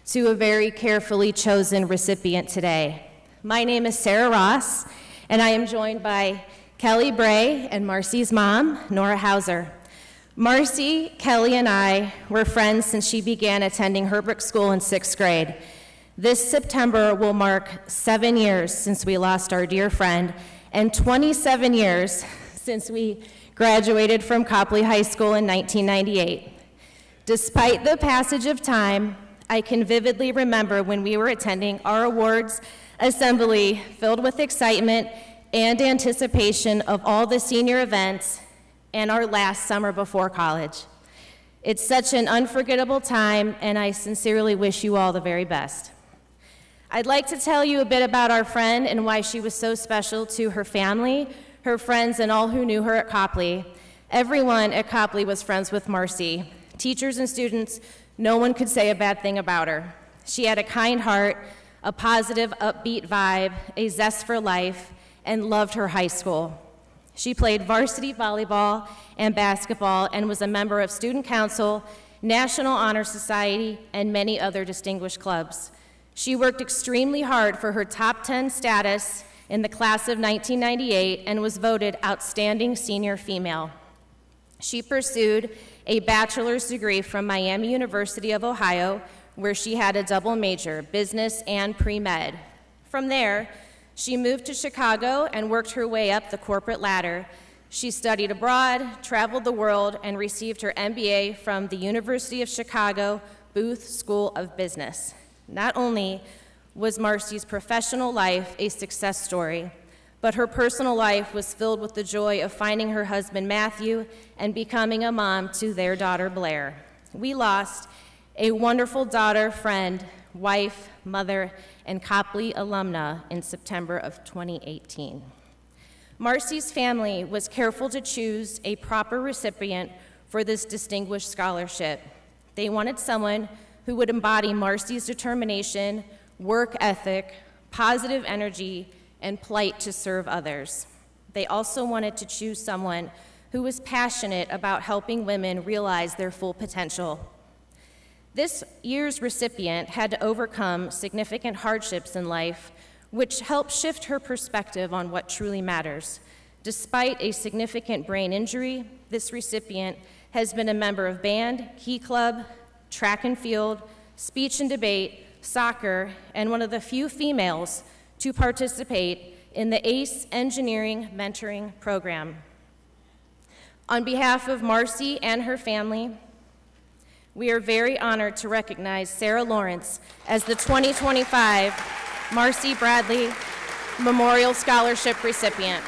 to a very carefully chosen recipient today. My name is Sarah Ross, and I am joined by Kelly Bray and Marcy's mom, Nora Hauser. Marcy, Kelly, and I were friends since she began attending Herbrook School in 6th grade. This September will mark 7 years since we lost our dear friend, and 27 years since we graduated from Copley High School in 1998. Despite the passage of time, I can vividly remember when we were attending our awards assembly filled with excitement and anticipation of all the senior events and our last summer before college. It's such an unforgettable time, and I sincerely wish you all the very best. I'd like to tell you a bit about our friend and why she was so special to her family, her friends, and all who knew her at Copley. Everyone at Copley was friends with Marcy. Teachers and students, no one could say a bad thing about her. She had a kind heart, a positive, upbeat vibe, a zest for life, and loved her high school. She played varsity volleyball and basketball and was a member of Student Council, National Honor Society, and many other distinguished clubs. She worked extremely hard for her top 10 status in the class of 1998 and was voted Outstanding Senior Female. She pursued a bachelor's degree from Miami University of Ohio, where she had a double major, business and pre-med. From there, she moved to Chicago and worked her way up the corporate ladder. She studied abroad, traveled the world, and received her MBA from the University of Chicago Booth School of Business. Not only was Marcy's professional life a success story, but her personal life was filled with the joy of finding her husband Matthew and becoming a mom to their daughter Blair. We lost a wonderful daughter, friend, wife, mother, and Copley alumna in September of 2018. Marcy's family was careful to choose a proper recipient for this distinguished scholarship. They wanted someone who would embody Marcy's determination, work ethic, positive energy, and plight to serve others. They also wanted to choose someone who was passionate about helping women realize their full potential. This year's recipient had to overcome significant hardships in life, which helped shift her perspective on what truly matters. Despite a significant brain injury, this recipient has been a member of band, key club, track and field, speech and debate, soccer, and one of the few females to participate in the ACE Engineering Mentoring Program. On behalf of Marcy and her family, we are very honored to recognize Sarah Lawrence as the 2025 Marcy Bradley Memorial Scholarship recipient.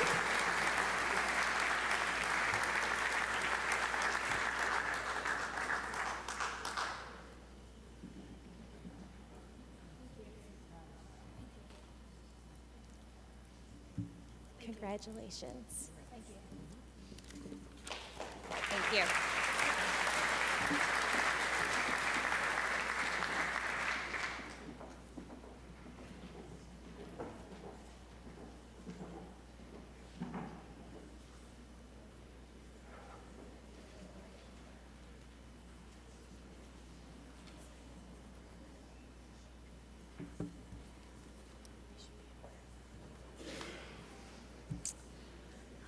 Congratulations.
Thank you. Thank you.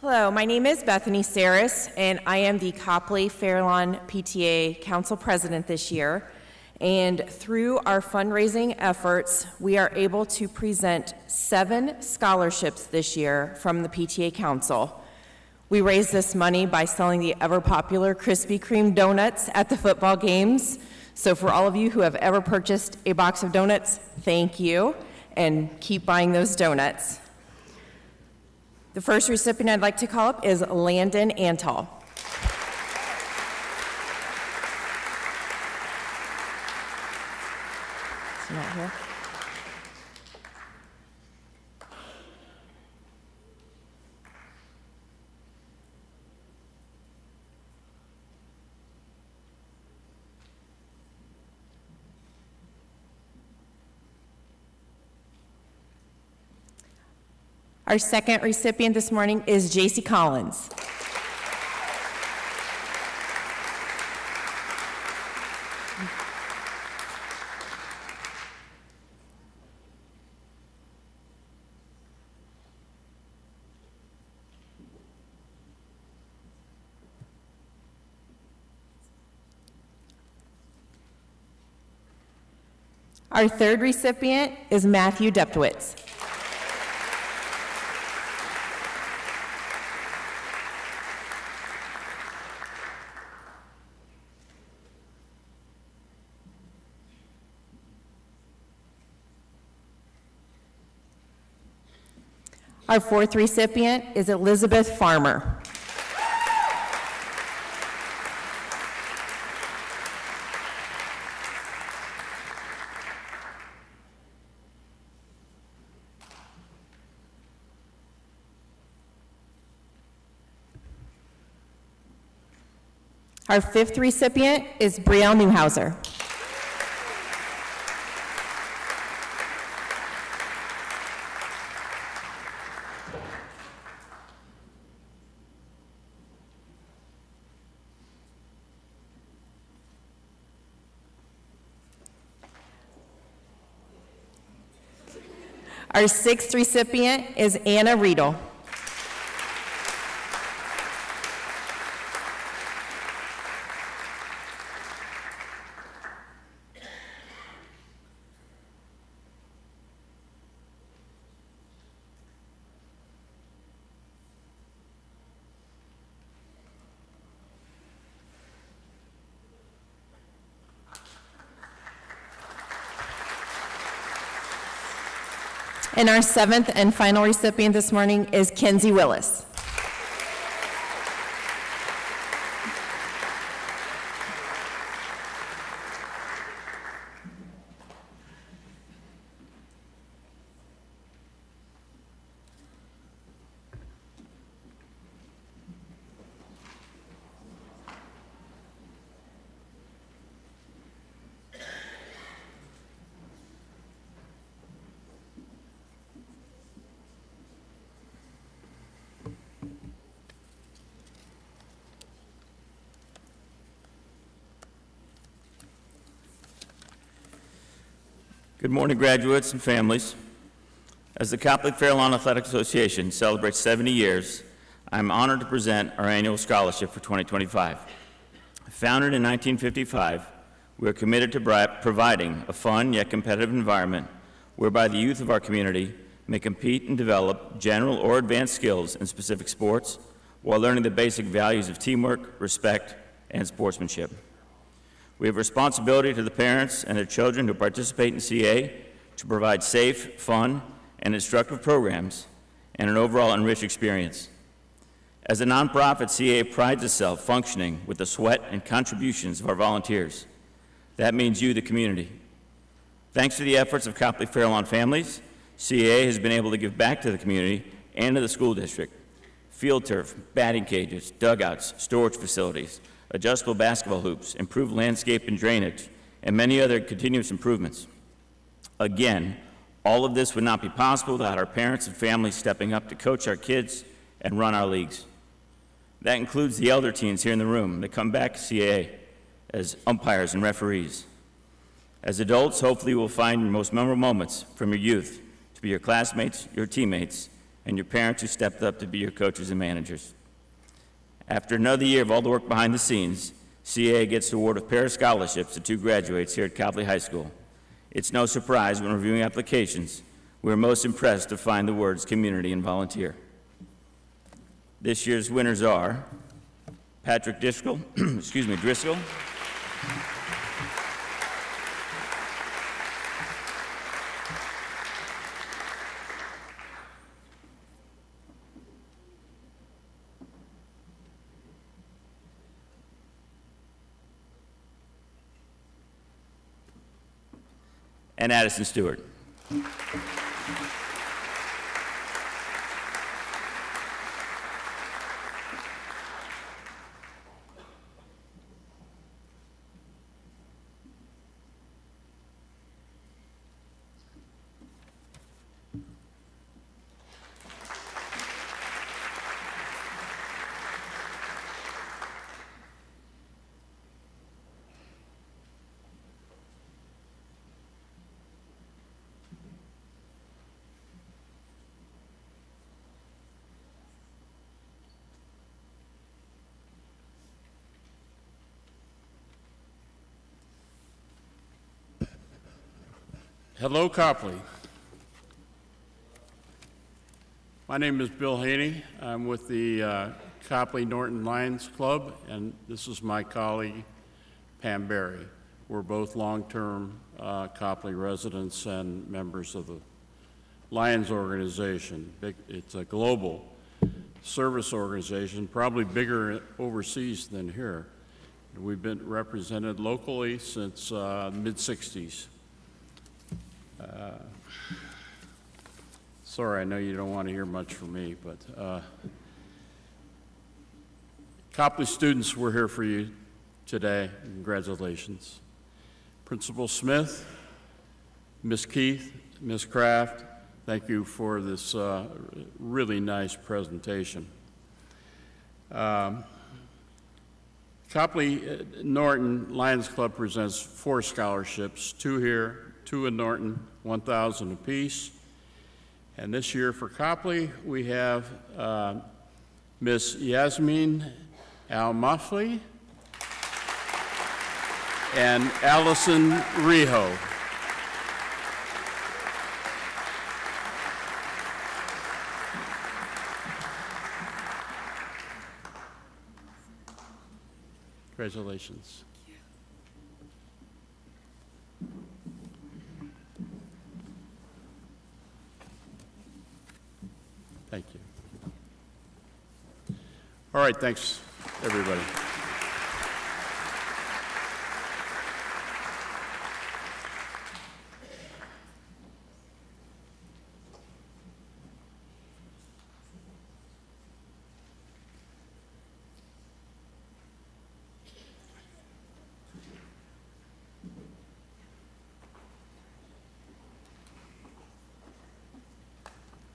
Hello, my name is Bethany Saris, and I am the Copley Fairlawn PTA Council President this year. And through our fundraising efforts, we are able to present 7 scholarships this year from the PTA Council. We raise this money by selling the ever-popular Krispy Kreme donuts at the football games. So for all of you who have ever purchased a box of donuts, thank you, and keep buying those donuts. The first recipient I'd like to call up is Landon Antal. Is he not here? Our second recipient this morning is JC Collins. Our third recipient is Matthew Deptowitz. Our fourth recipient is Elizabeth Farmer. Our fifth recipient is Brielle Newhauser. Our sixth recipient is Anna Riedel. And our seventh and final recipient this morning is Kenzie Willis.
Good morning, graduates and families. As the Copley Fairlawn Athletic Association celebrates 70 years, I'm honored to present our annual scholarship for 2025. Founded in 1955, we are committed to providing a fun yet competitive environment whereby the youth of our community may compete and develop general or advanced skills in specific sports while learning the basic values of teamwork, respect, and sportsmanship. We have a responsibility to the parents and their children who participate in CA to provide safe, fun, and instructive programs and an overall enriched experience. As a nonprofit, CA prides itself functioning with the sweat and contributions of our volunteers. That means you, the community. Thanks to the efforts of Copley Fairlawn families, CA has been able to give back to the community and to the school district. Field turf, batting cages, dugouts, storage facilities, adjustable basketball hoops, improved landscape and drainage, and many other continuous improvements. Again, all of this would not be possible without our parents and families stepping up to coach our kids and run our leagues. That includes the elder teens here in the room that come back to CAA as umpires and referees. As adults, hopefully you will find your most memorable moments from your youth to be your classmates, your teammates, and your parents who stepped up to be your coaches and managers. After another year of all the work behind the scenes, CAA gets the award of pair scholarships to 2 graduates here at Copley High School. It's no surprise when reviewing applications, we are most impressed to find the words community and volunteer. This year's winners are Patrick Driscoll, Driscoll, and Addison Stewart.
Hello, Copley. My name is Bill Haney. I'm with the Copley Norton Lions Club, and this is my colleague, Pam Berry. We're both long-term Copley residents and members of the Lions organization. It's a global service organization, probably bigger overseas than here. We've been represented locally since the mid-'60s. Sorry, I know you don't want to hear much from me, but Copley students, we're here for you today. Congratulations. Principal Smith, Ms. Keith, Ms. Kraft, thank you for this really nice presentation. Copley Norton Lions Club presents 4 scholarships, 2 here, 2 in Norton, $1,000 apiece. And this year for Copley, we have Miss Yasmin Al-Mafli and Allison Riho. Congratulations. Thank you. All right, thanks, everybody.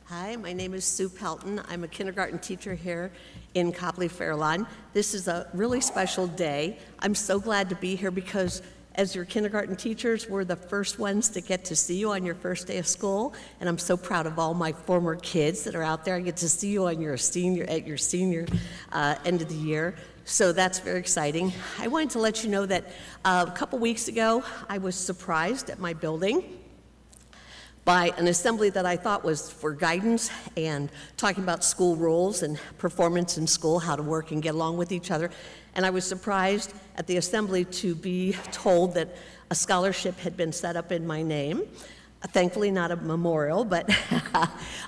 Hi, my name is Sue Pelton. I'm a kindergarten teacher here in Copley Fairlawn. This is a really special day. I'm so glad to be here because as your kindergarten teachers, we're the first ones to get to see you on your first day of school, and I'm so proud of all my former kids that are out there. I get to see you on your senior end of the year. So that's very exciting. I wanted to let you know that a couple weeks ago, I was surprised at my building by an assembly that I thought was for guidance and talking about school rules and performance in school, how to work and get along with each other. And I was surprised at the assembly to be told that a scholarship had been set up in my name. Thankfully not a memorial, but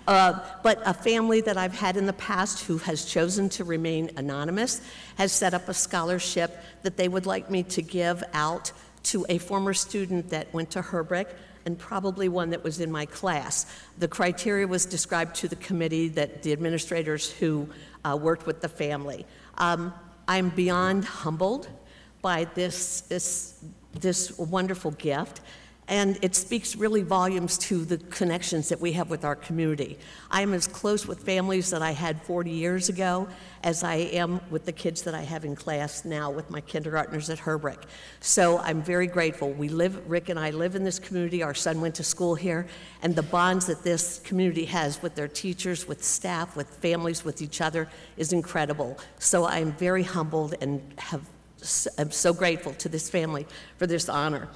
a family that I've had in the past who has chosen to remain anonymous has set up a scholarship that they would like me to give out to a former student that went to Herbrick, and probably one that was in my class. The criteria was described to the committee, that the administrators who worked with the family. I'm beyond humbled by this wonderful gift, and it speaks really volumes to the connections that we have with our community. I am as close with families that I had 40 years ago as I am with the kids that I have in class now with my kindergartners at Herbrick. So I'm very grateful. Rick and I live in this community. Our son went to school here, and the bonds that this community has with their teachers, with staff, with families, with each other is incredible. So I'm very humbled and I'm so grateful to this family for this honor.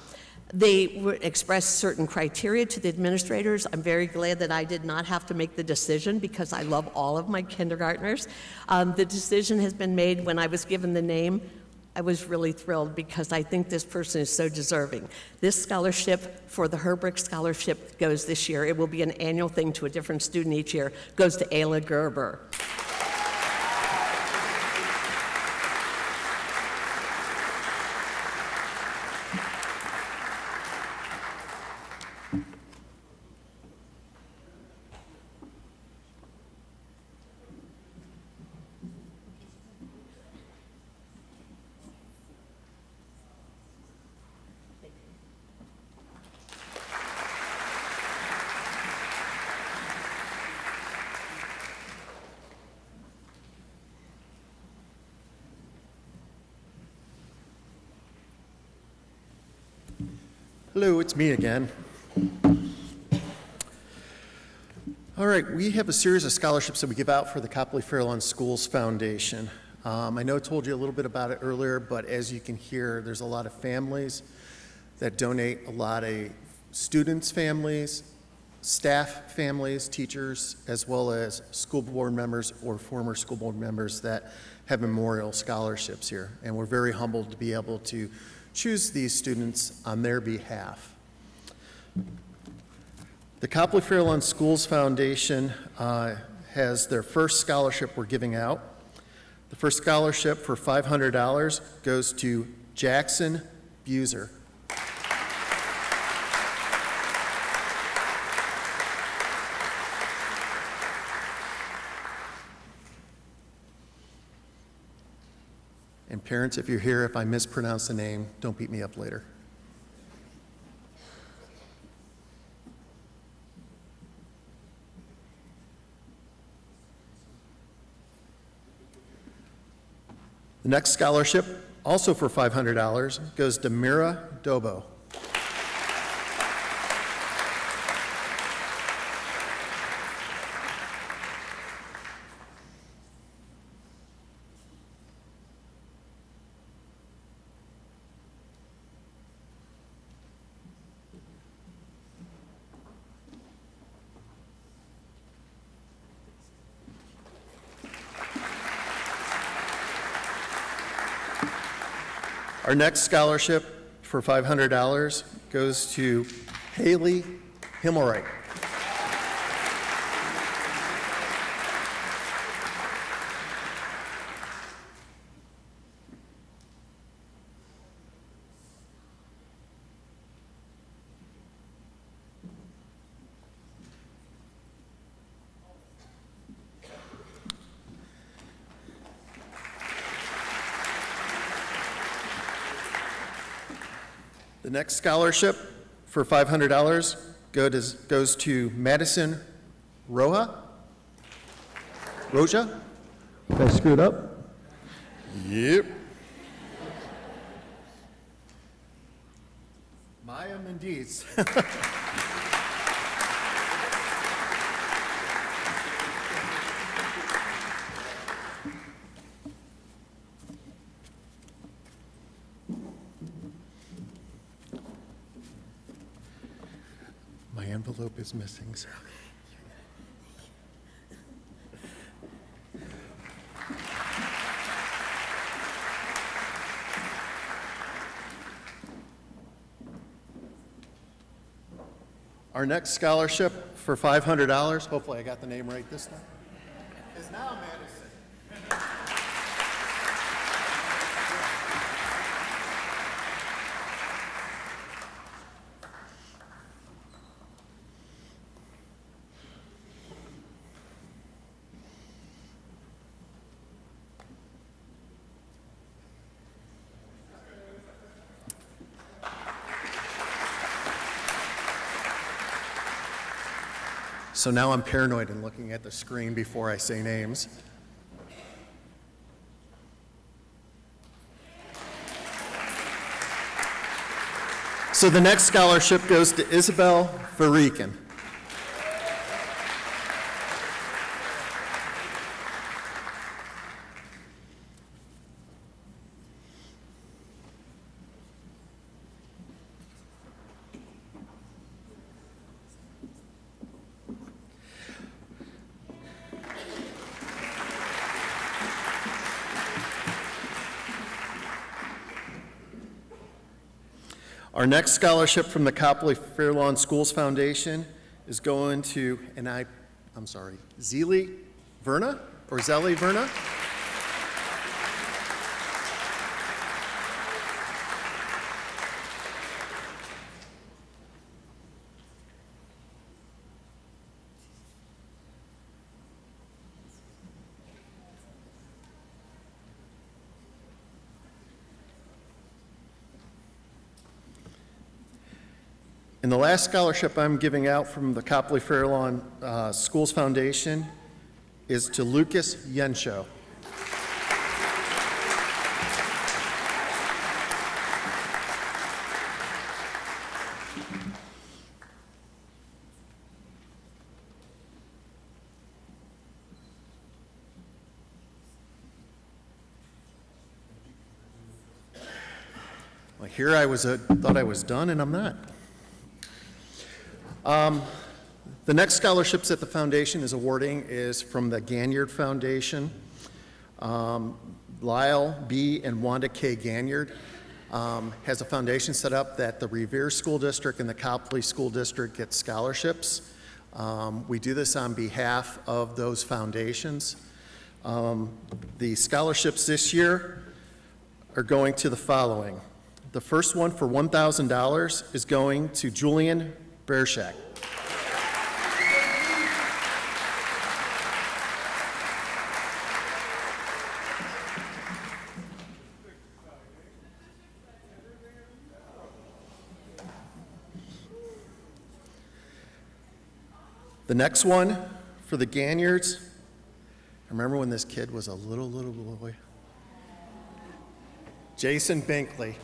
They expressed certain criteria to the administrators. I'm very glad that I did not have to make the decision because I love all of my kindergartners. The decision has been made. When I was given the name, I was really thrilled because I think this person is so deserving. This scholarship for the Herbrick Scholarship goes this year. It will be an annual thing to a different student each year. Goes to Ayla Gerber.
Hello, it's me again. All right, we have a series of scholarships that we give out for the Copley Fairlawn Schools Foundation. I know I told you a little bit about it earlier, but as you can hear, there's a lot of families that donate, a lot of students' families, staff families, teachers, as well as school board members or former school board members that have memorial scholarships here. And we're very humbled to be able to choose these students on their behalf. The Copley Fairlawn Schools Foundation has their first scholarship we're giving out. The first scholarship for $500 goes to Jackson Buser. And parents, if you're here, if I mispronounce the name, don't beat me up later. The next scholarship, also for $500, goes to Mira Dobo. Our next scholarship for $500 goes to Haley Himmelreich. The next scholarship for $500 goes to Madison Roja? Did I screw it up? Yep. Maya Mendiz. My envelope is missing, sir. Our next scholarship for $500, hopefully I got the name right this time, is now Madison. So now I'm paranoid and looking at the screen before I say names. So the next scholarship goes to Isabel Varican. Our next scholarship from the Copley Fair Lawn Schools Foundation is going to, I'm sorry, Zeli Verna or Zeli Verna? And the last scholarship I'm giving out from the Copley Fair Lawn Schools Foundation is to Lucas Yensho. Well, here I was, thought I was done, and I'm not. The next scholarships that the foundation is awarding is from the Ganyard Foundation. Lyle B. and Wanda K. Ganyard has a foundation set up that the Revere School District and the Copley School District get scholarships. We do this on behalf of those foundations. The scholarships this year are going to the following. The first one for $1,000 is going to Julian Bershak. The next one for the Ganyards, I remember when this kid was a little boy. Jason Binkley.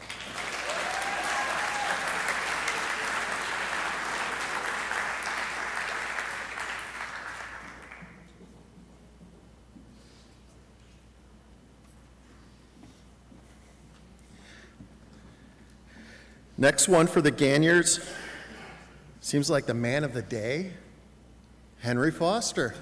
Next one for the Ganyards, seems like the man of the day, Henry Foster.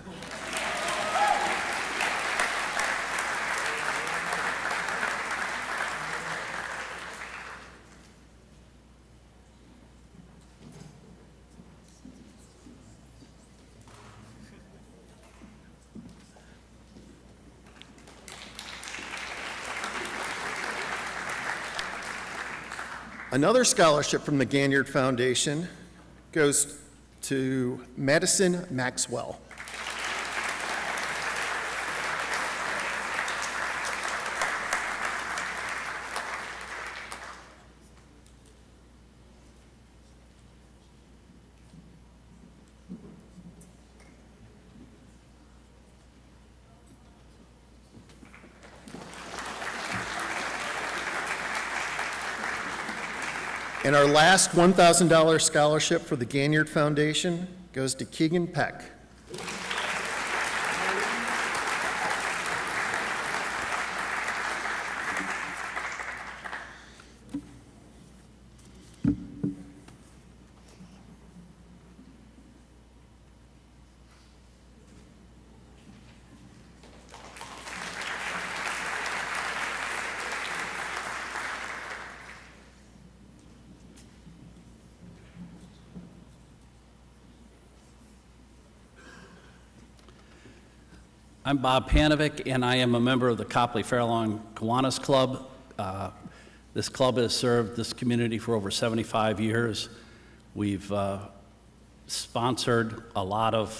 Another scholarship from the Ganyard Foundation goes to Madison Maxwell. And our last $1,000 scholarship for the Ganyard Foundation goes to Keegan Peck.
I'm Bob Panovic, and I am a member of the Copley Fairlawn Kiwanis Club. This club has served this community for over 75 years. We've sponsored a lot of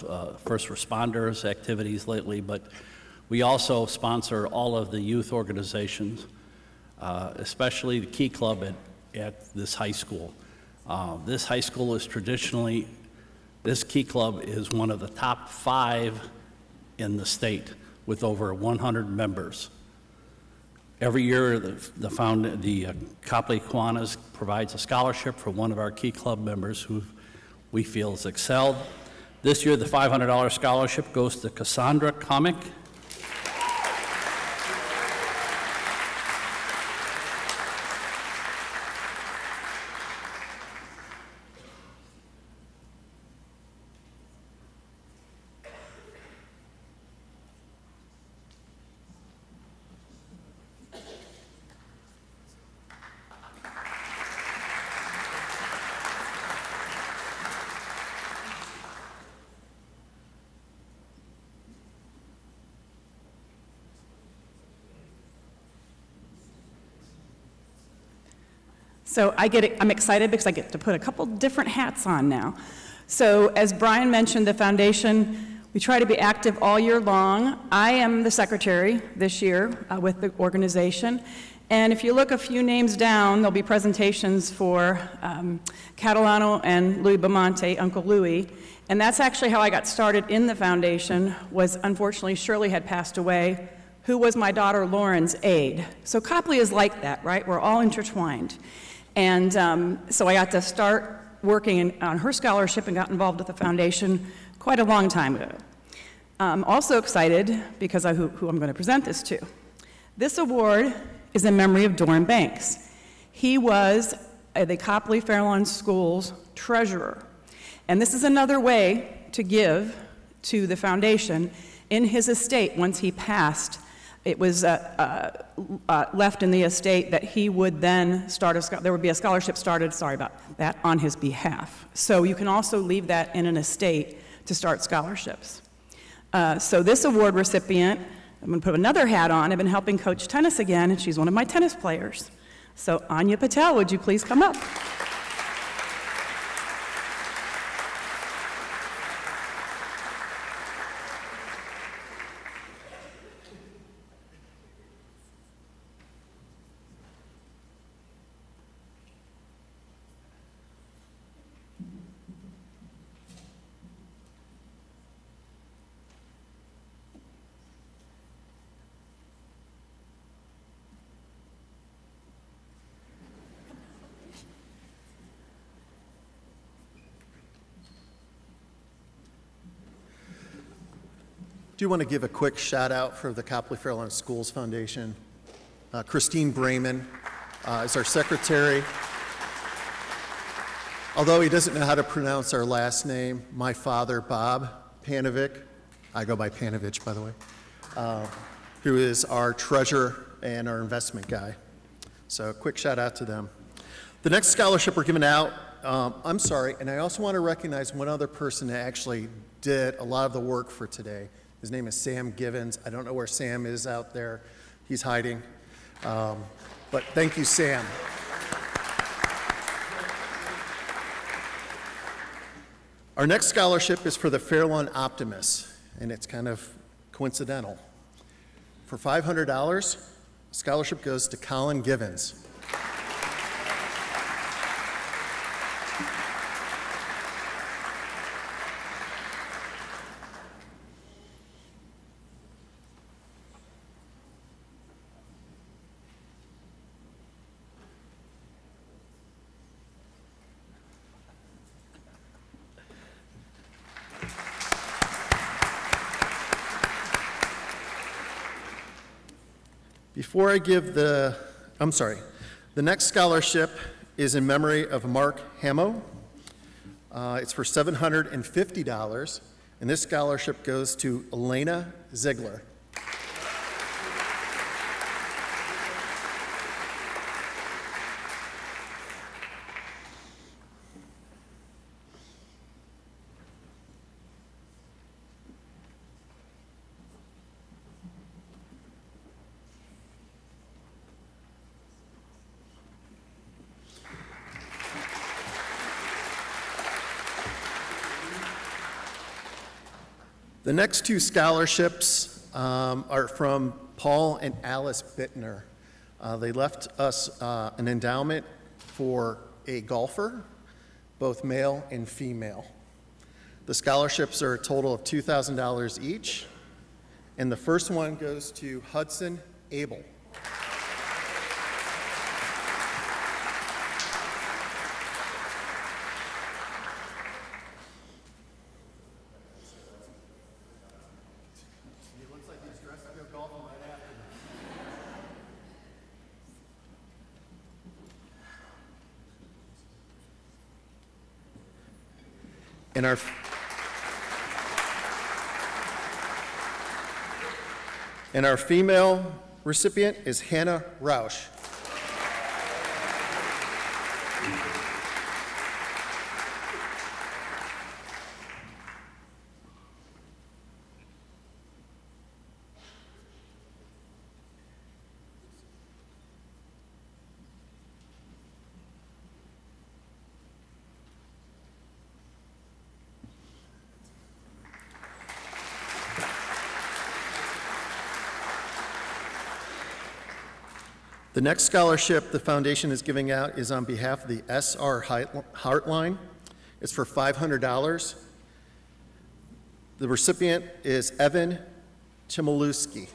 first responders activities lately, but we also sponsor all of the youth organizations, especially the Key Club at this high school. This high school is traditionally, this Key Club is one of the top 5 in the state with over 100 members. Every year, the Copley Kiwanis provides a scholarship for one of our Key Club members who we feel has excelled. This year, the $500 scholarship goes to Cassandra Comic.
So I'm excited because I get to put a couple different hats on now. So as Brian mentioned, the foundation, we try to be active all year long. I am the secretary this year with the organization. And if you look a few names down, there'll be presentations for Catalano and Louis Beaumonte, Uncle Louis. And that's actually how I got started in the foundation, was unfortunately Shirley had passed away, who was my daughter Lauren's aide. So Copley is like that, right? We're all intertwined. And so I got to start working on her scholarship and got involved with the foundation quite a long time ago. I'm also excited because of who I'm going to present this to. This award is in memory of Doran Banks. He was the Copley Fairlawn Schools treasurer. And this is another way to give to the foundation in his estate once he passed. It was left in the estate that he would then start there would be a scholarship started, sorry about that, on his behalf. So you can also leave that in an estate to start scholarships. So this award recipient, I'm going to put another hat on. I've been helping coach tennis again, and she's one of my tennis players. So Anya Patel, would you please come up?
Do you want to give a quick shout out for the Copley Fairlawn Schools Foundation? Christine Brayman is our secretary. Although he doesn't know how to pronounce our last name, my father, Bob Panovic, I go by Panovich, by the way, who is our treasurer and our investment guy. So a quick shout out to them. The next scholarship we're giving out, I'm sorry, and I also want to recognize one other person that actually did a lot of the work for today. His name is Sam Givens. I don't know where Sam is out there. He's hiding. But thank you, Sam. Our next scholarship is for the Fairlawn Optimists, and it's kind of coincidental. For $500, scholarship goes to Colin Givens. Before I give the next scholarship is in memory of Mark Hamo. It's for $750, and this scholarship goes to Elena Ziegler. The next two scholarships are from Paul and Alice Bittner. They left us an endowment for a golfer, both male and female. The scholarships are a total of $2,000 each, and the first one goes to Hudson Abel. And our female recipient is Hannah Rausch. The next scholarship the foundation is giving out is on behalf of the SR Heartline. It's for $500. The recipient is Evan Chmielewski.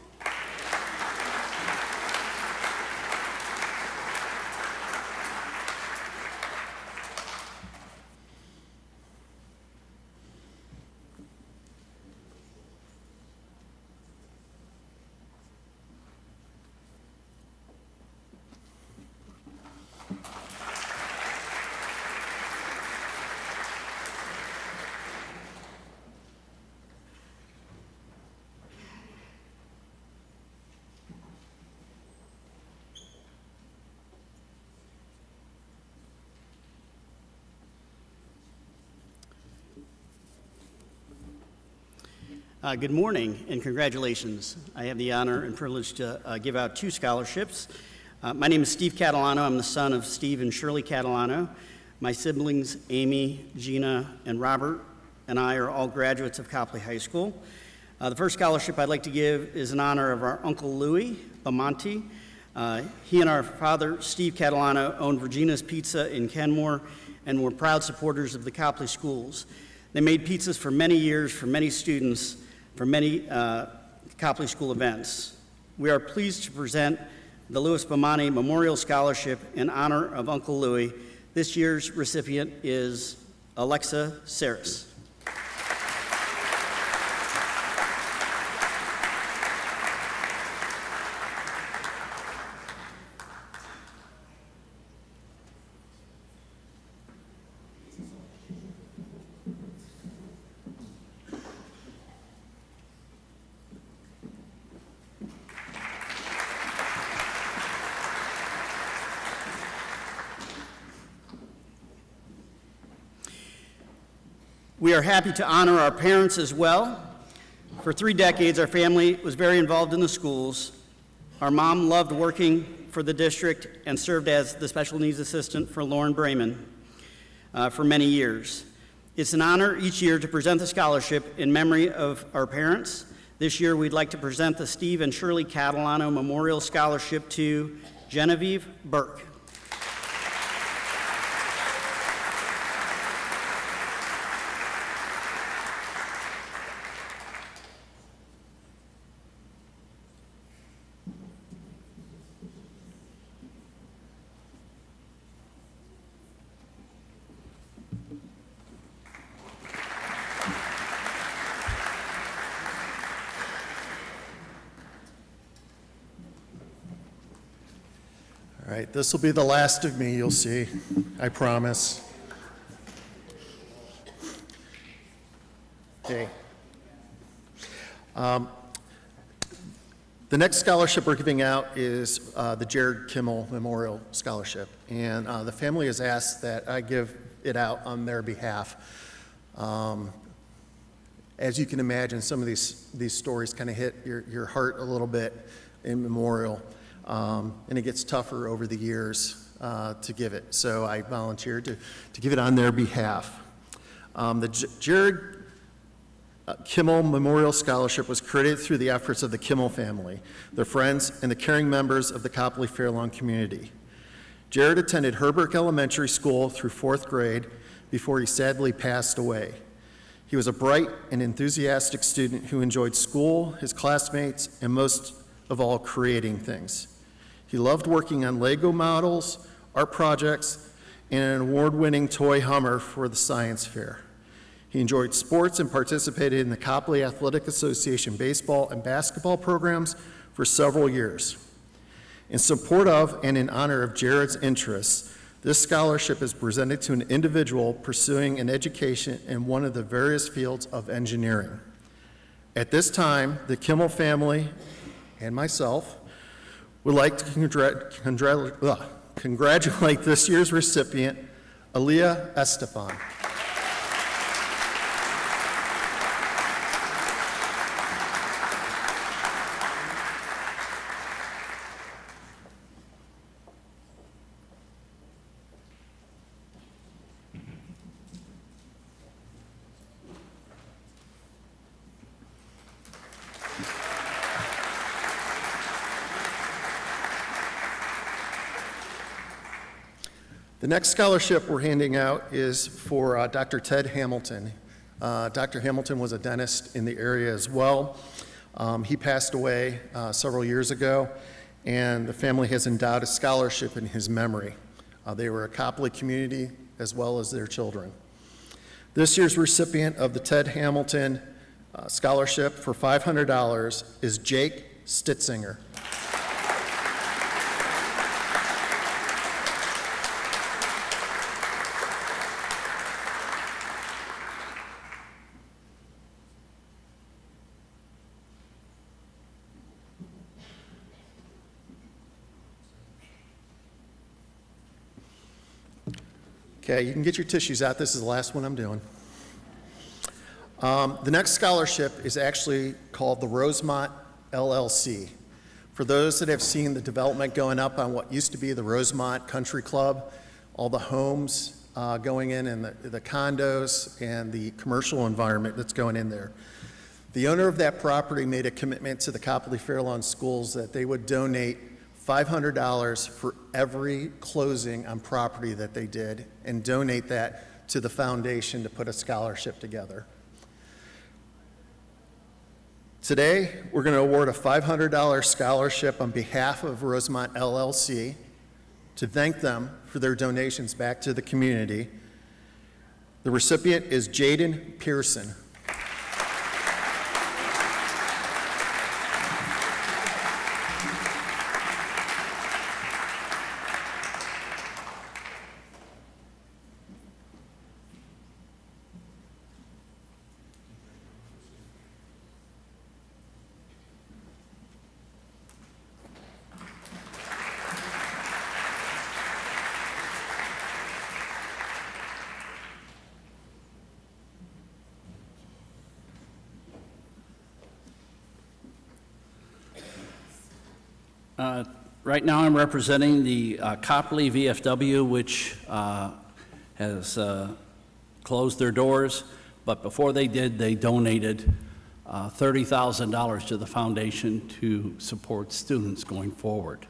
Good morning and congratulations. I have the honor and privilege to give out two scholarships. My name is Steve Catalano. I'm the son of Steve and Shirley Catalano. My siblings, Amy, Gina, and Robert, and I are all graduates of Copley High School. The first scholarship I'd like to give is in honor of our Uncle Louis Bamonti. He and our father, Steve Catalano, owned Regina's Pizza in Kenmore and were proud supporters of the Copley schools. They made pizzas for many years for many students for many Copley School events. We are pleased to present the Louis Bamonti Memorial Scholarship in honor of Uncle Louis. This year's recipient is Alexa Saris. We are happy to honor our parents as well. For 3 decades, our family was very involved in the schools. Our mom loved working for the district and served as the special needs assistant for Lauren Brayman for many years. It's an honor each year to present the scholarship in memory of our parents. This year, we'd like to present the Steve and Shirley Catalano Memorial Scholarship to Genevieve Burke.
All right, this will be the last of me, you'll see, I promise. Okay. The next scholarship we're giving out is the Jared Kimmel Memorial Scholarship, and the family has asked that I give it out on their behalf. As you can imagine, some of these stories kind of hit your heart a little bit in memorial. And it gets tougher over the years to give it. So I volunteered to give it on their behalf. The Jared Kimmel Memorial Scholarship was created through the efforts of the Kimmel family, their friends, and the caring members of the Copley Fairlawn community. Jared attended Herbert Elementary School through 4th grade before he sadly passed away. He was a bright and enthusiastic student who enjoyed school, his classmates, and most of all, creating things. He loved working on Lego models, art projects, and an award-winning toy Hummer for the science fair. He enjoyed sports and participated in the Copley Athletic Association baseball and basketball programs for several years. In support of and in honor of Jared's interests, this scholarship is presented to an individual pursuing an education in one of the various fields of engineering. At this time, the Kimmel family and myself would like to congratulate this year's recipient, Aaliyah Estefan. The next scholarship we're handing out is for Dr. Ted Hamilton. Dr. Hamilton was a dentist in the area as well. He passed away several years ago, and the family has endowed a scholarship in his memory. They were a Copley community as well as their children. This year's recipient of the Ted Hamilton Scholarship for $500 is Jake Stitzinger. Okay, you can get your tissues out. This is the last one I'm doing. The next scholarship is actually called the Rosemont LLC. For those that have seen the development going up on what used to be the Rosemont Country Club, all the homes going in and the condos and the commercial environment that's going in there. The owner of that property made a commitment to the Copley Fairlawn schools that they would donate $500 for every closing on property that they did and donate that to the foundation to put a scholarship together. Today, we're going to award a $500 scholarship on behalf of Rosemont LLC to thank them for their donations back to the community. The recipient is Jaden Pearson.
Right now, I'm representing the Copley VFW, which has closed their doors, but before they did, they donated $30,000 to the foundation to support students going forward.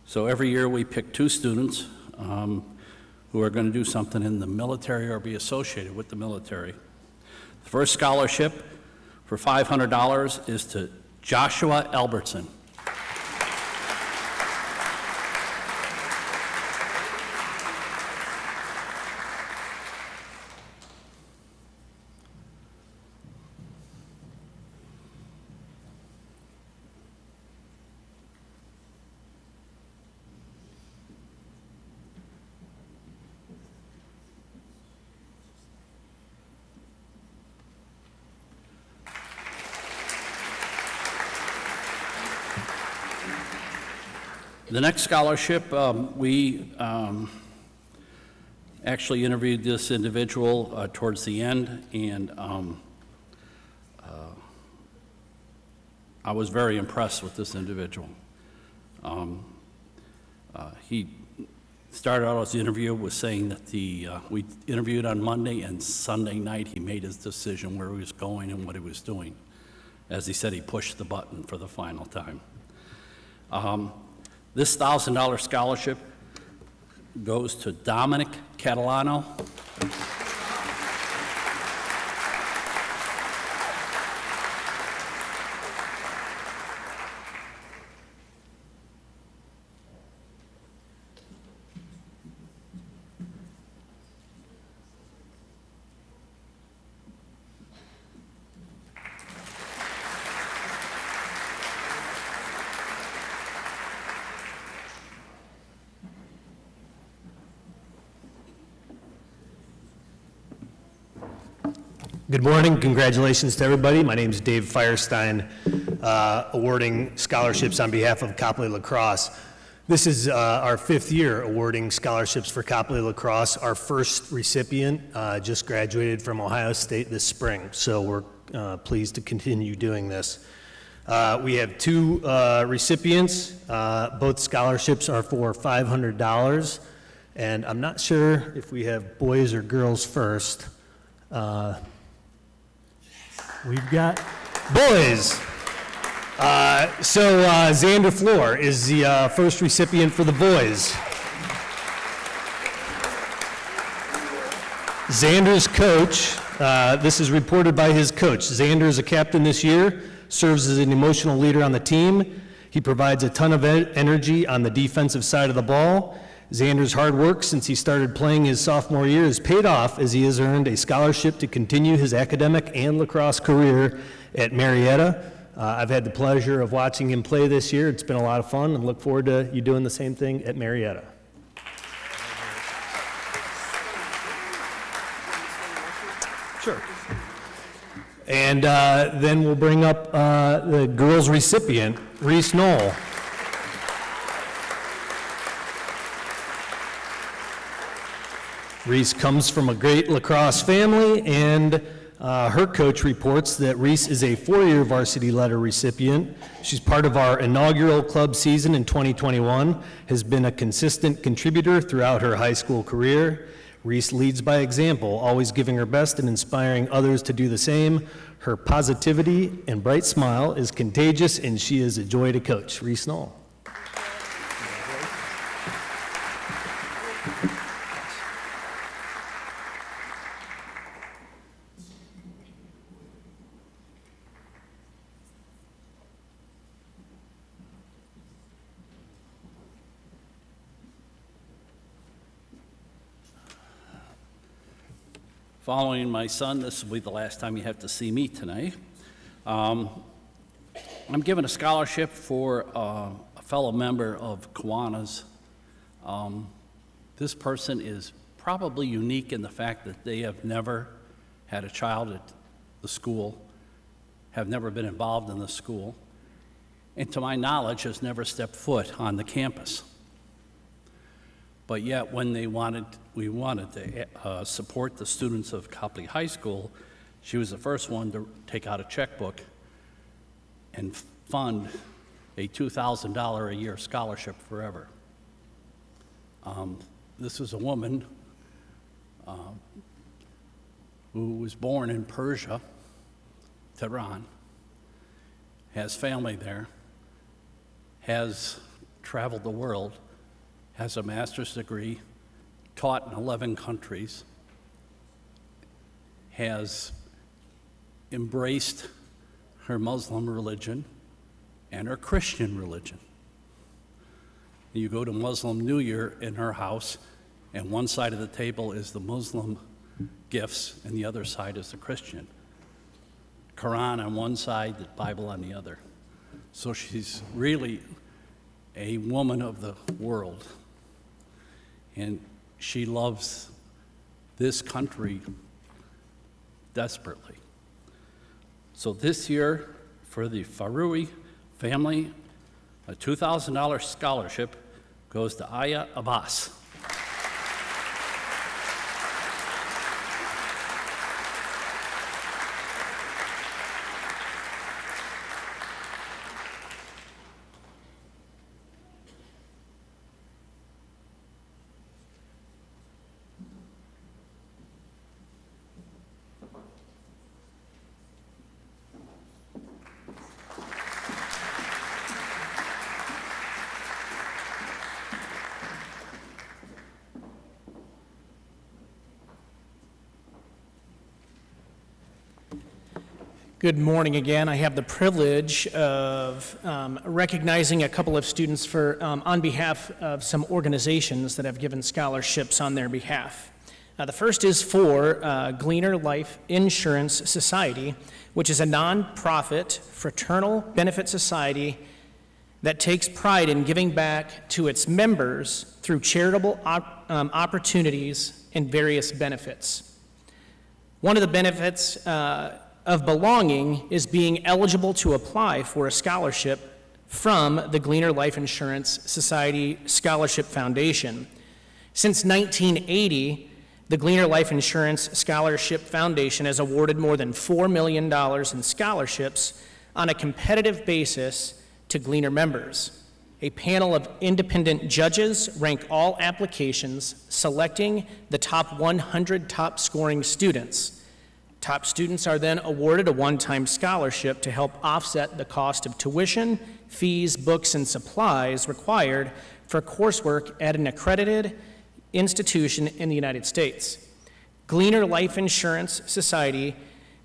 So every year we pick 2 students who are going to do something in the military or be associated with the military. The first scholarship for $500 is to Joshua Albertson. The next scholarship, we actually interviewed this individual towards the end, and I was very impressed with this individual. He started out his interview with saying that we interviewed on Monday, and Sunday night he made his decision where he was going and what he was doing. As he said, he pushed the button for the final time. This $1,000 scholarship goes to Dominic Catalano.
Good morning. Congratulations to everybody. My name is Dave Firestein, awarding scholarships on behalf of Copley Lacrosse. This is our 5th year awarding scholarships for Copley Lacrosse. Our first recipient just graduated from Ohio State this spring, so we're pleased to continue doing this. We have 2 recipients. Both scholarships are for $500, and I'm not sure if we have boys or girls first. We've got boys. So Xander Floor is the first recipient for the boys. Xander's coach, this is reported by his coach. Xander is a captain this year, serves as an emotional leader on the team. He provides a ton of energy on the defensive side of the ball. Xander's hard work since he started playing his sophomore year has paid off as he has earned a scholarship to continue his academic and lacrosse career at Marietta. I've had the pleasure of watching him play this year. It's been a lot of fun, and look forward to you doing the same thing at Marietta. Sure. And then we'll bring up the girls recipient, Reese Knoll. Reese comes from a great lacrosse family, and her coach reports that Reese is a 4-year varsity letter recipient. She's part of our inaugural club season in 2021, has been a consistent contributor throughout her high school career. Reese leads by example, always giving her best and inspiring others to do the same. Her positivity and bright smile is contagious, and she is a joy to coach. Reese Knoll.
Following my son, this will be the last time you have to see me tonight. I'm given a scholarship for a fellow member of Kiwanis. This person is probably unique in the fact that they have never had a child at the school, have never been involved in the school, and to my knowledge has never stepped foot on the campus. But yet, when we wanted to support the students of Copley High School, she was the first one to take out a checkbook and fund a $2,000 a year scholarship forever. This is a woman who was born in Persia, Tehran, has family there, has traveled the world, has a master's degree, taught in 11 countries, has embraced her Muslim religion and her Christian religion. You go to Muslim New Year in her house, and one side of the table is the Muslim gifts, and the other side is the Christian. Quran on one side, the Bible on the other. So she's really a woman of the world, and she loves this country desperately. So this year, for the Faroui family, a $2,000 scholarship goes to Aya Abbas.
Good morning again. I have the privilege of recognizing a couple of students for, on behalf of some organizations that have given scholarships on their behalf. The first is for Gleaner Life Insurance Society, which is a nonprofit fraternal benefit society that takes pride in giving back to its members through charitable opportunities and various benefits. One of the benefits of belonging is being eligible to apply for a scholarship from the Gleaner Life Insurance Society Scholarship Foundation. Since 1980, the Gleaner Life Insurance Scholarship Foundation has awarded more than $4 million in scholarships on a competitive basis to Gleaner members. A panel of independent judges rank all applications, selecting the top 100 top scoring students. Top students are then awarded a one-time scholarship to help offset the cost of tuition, fees, books, and supplies required for coursework at an accredited institution in the United States. Gleaner Life Insurance Society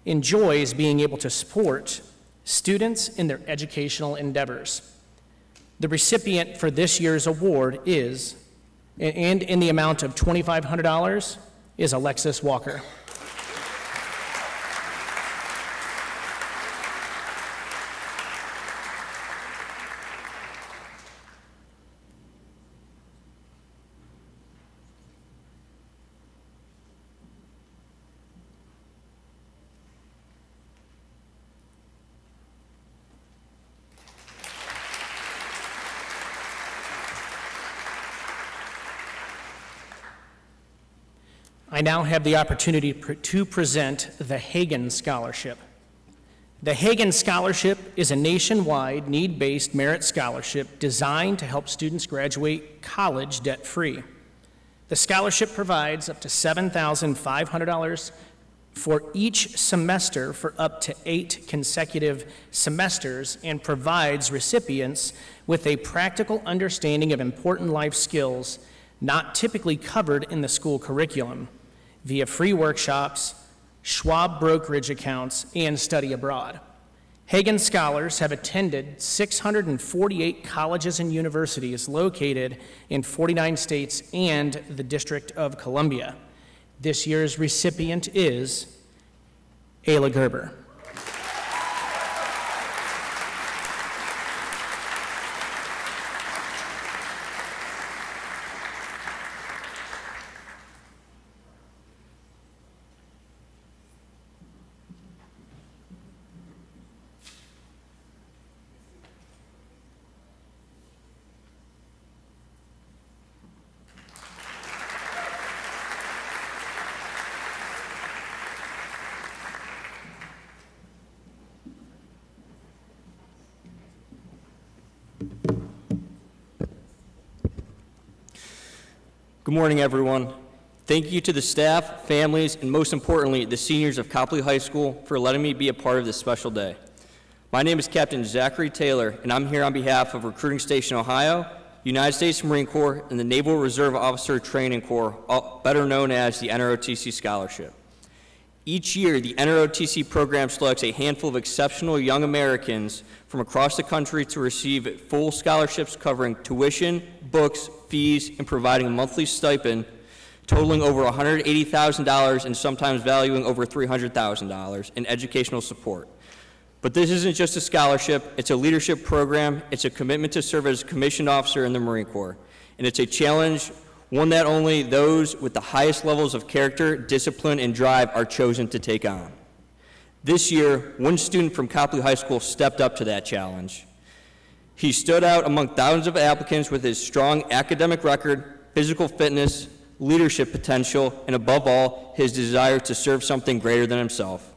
enjoys being able to support students in their educational endeavors. The recipient for this year's award is, and in the amount of $2,500, is Alexis Walker. I now have the opportunity to present the Hagen Scholarship. The Hagen Scholarship is a nationwide, need-based merit scholarship designed to help students graduate college debt-free. The scholarship provides up to $7,500 for each semester for up to 8 consecutive semesters and provides recipients with a practical understanding of important life skills not typically covered in the school curriculum via free workshops, Schwab brokerage accounts, and study abroad. Hagen scholars have attended 648 colleges and universities located in 49 states and the District of Columbia. This year's recipient is Ayla Gerber.
Good morning, everyone.
Thank you to the staff, families, and most importantly, the seniors of Copley High School for letting me be a part of this special day. My name is Captain Zachary Taylor, and I'm here on behalf of Recruiting Station Ohio, United States Marine Corps, and the Naval Reserve Officer Training Corps, better known as the NROTC Scholarship. Each year, the NROTC program selects a handful of exceptional young Americans from across the country to receive full scholarships covering tuition, books, fees, and providing a monthly stipend totaling over $180,000 and sometimes valuing over $300,000 in educational support. But this isn't just a scholarship, it's a leadership program, it's a commitment to serve as a commissioned officer in the Marine Corps, and it's a challenge, one that only those with the highest levels of character, discipline, and drive are chosen to take on. This year, one student from Copley High School stepped up to that challenge. He stood out among thousands of applicants with his strong academic record, physical fitness, leadership potential, and above all, his desire to serve something greater than himself.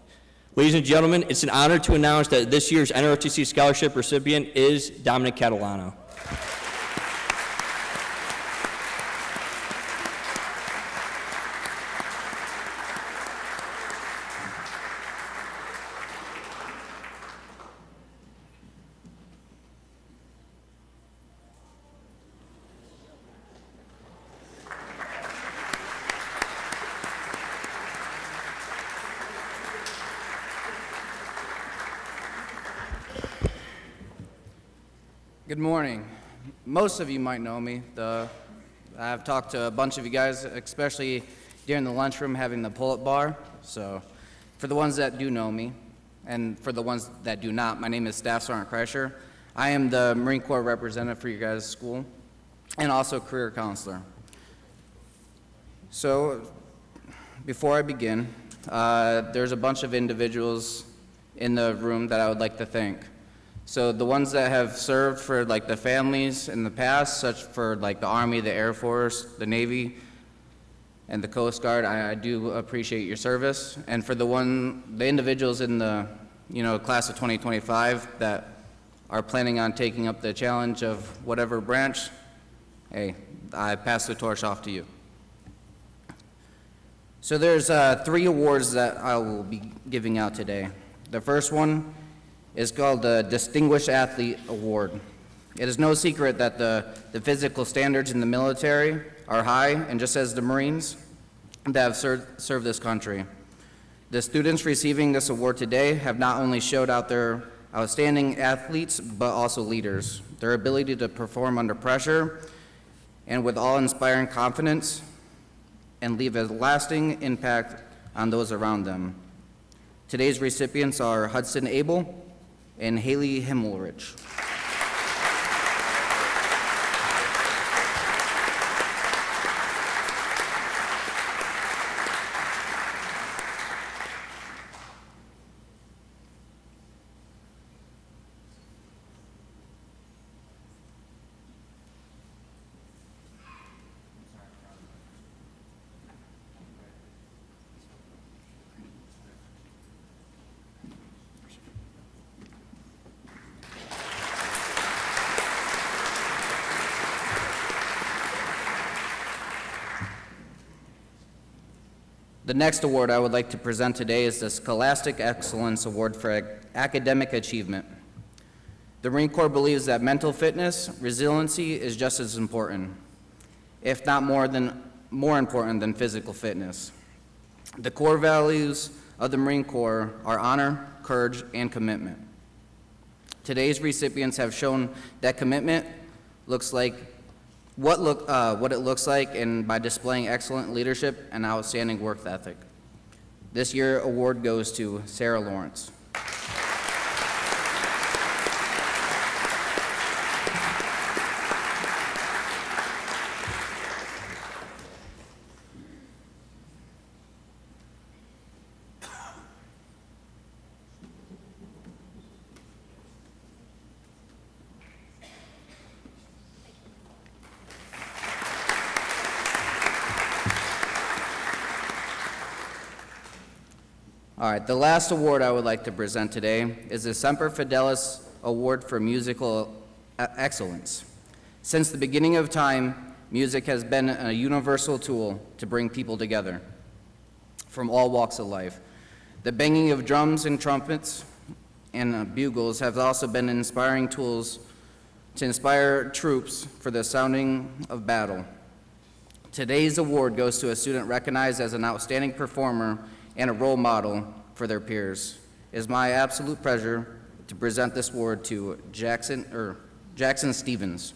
Ladies and gentlemen, it's an honor to announce that this year's NROTC Scholarship recipient is Dominic Catalano.
Good morning. Most of you might know me. I've talked to a bunch of you guys, especially during the lunchroom having the pull-up bar. So for the ones that do know me, and for the ones that do not, my name is Staff Sergeant Kreischer. I am the Marine Corps representative for your guys' school and also career counselor. So before I begin, there's a bunch of individuals in the room that I would like to thank. So the ones that have served for like the families in the past, such for like the Army, the Air Force, the Navy, and the Coast Guard, I do appreciate your service. And for the individuals in the class of 2025 that are planning on taking up the challenge of whatever branch, hey, I pass the torch off to you. So there's 3 awards that I will be giving out today. The first one is called the Distinguished Athlete Award. It is no secret that the physical standards in the military are high, and just as the Marines that have served this country. The students receiving this award today have not only showed out their outstanding athletes, but also leaders. Their ability to perform under pressure and with awe-inspiring confidence and leave a lasting impact on those around them. Today's recipients are Hudson Abel and Haley Himmelrich. The next award I would like to present today is the Scholastic Excellence Award for Academic Achievement. The Marine Corps believes that mental fitness, resiliency is just as important, if not more important than physical fitness. The core values of the Marine Corps are honor, courage, and commitment. Today's recipients have shown that commitment looks like what it looks like and by displaying excellent leadership and outstanding work ethic. This year's award goes to Sarah Lawrence. All right, the last award I would like to present today is the Semper Fidelis Award for Musical Excellence. Since the beginning of time, Music has been a universal tool to bring people together from all walks of life. The banging of drums and trumpets and bugles have also been inspiring tools to inspire troops for the sounding of battle. Today's award goes to a student recognized as an outstanding performer and a role model for their peers. It is my absolute pleasure to present this award to Jackson Stevens.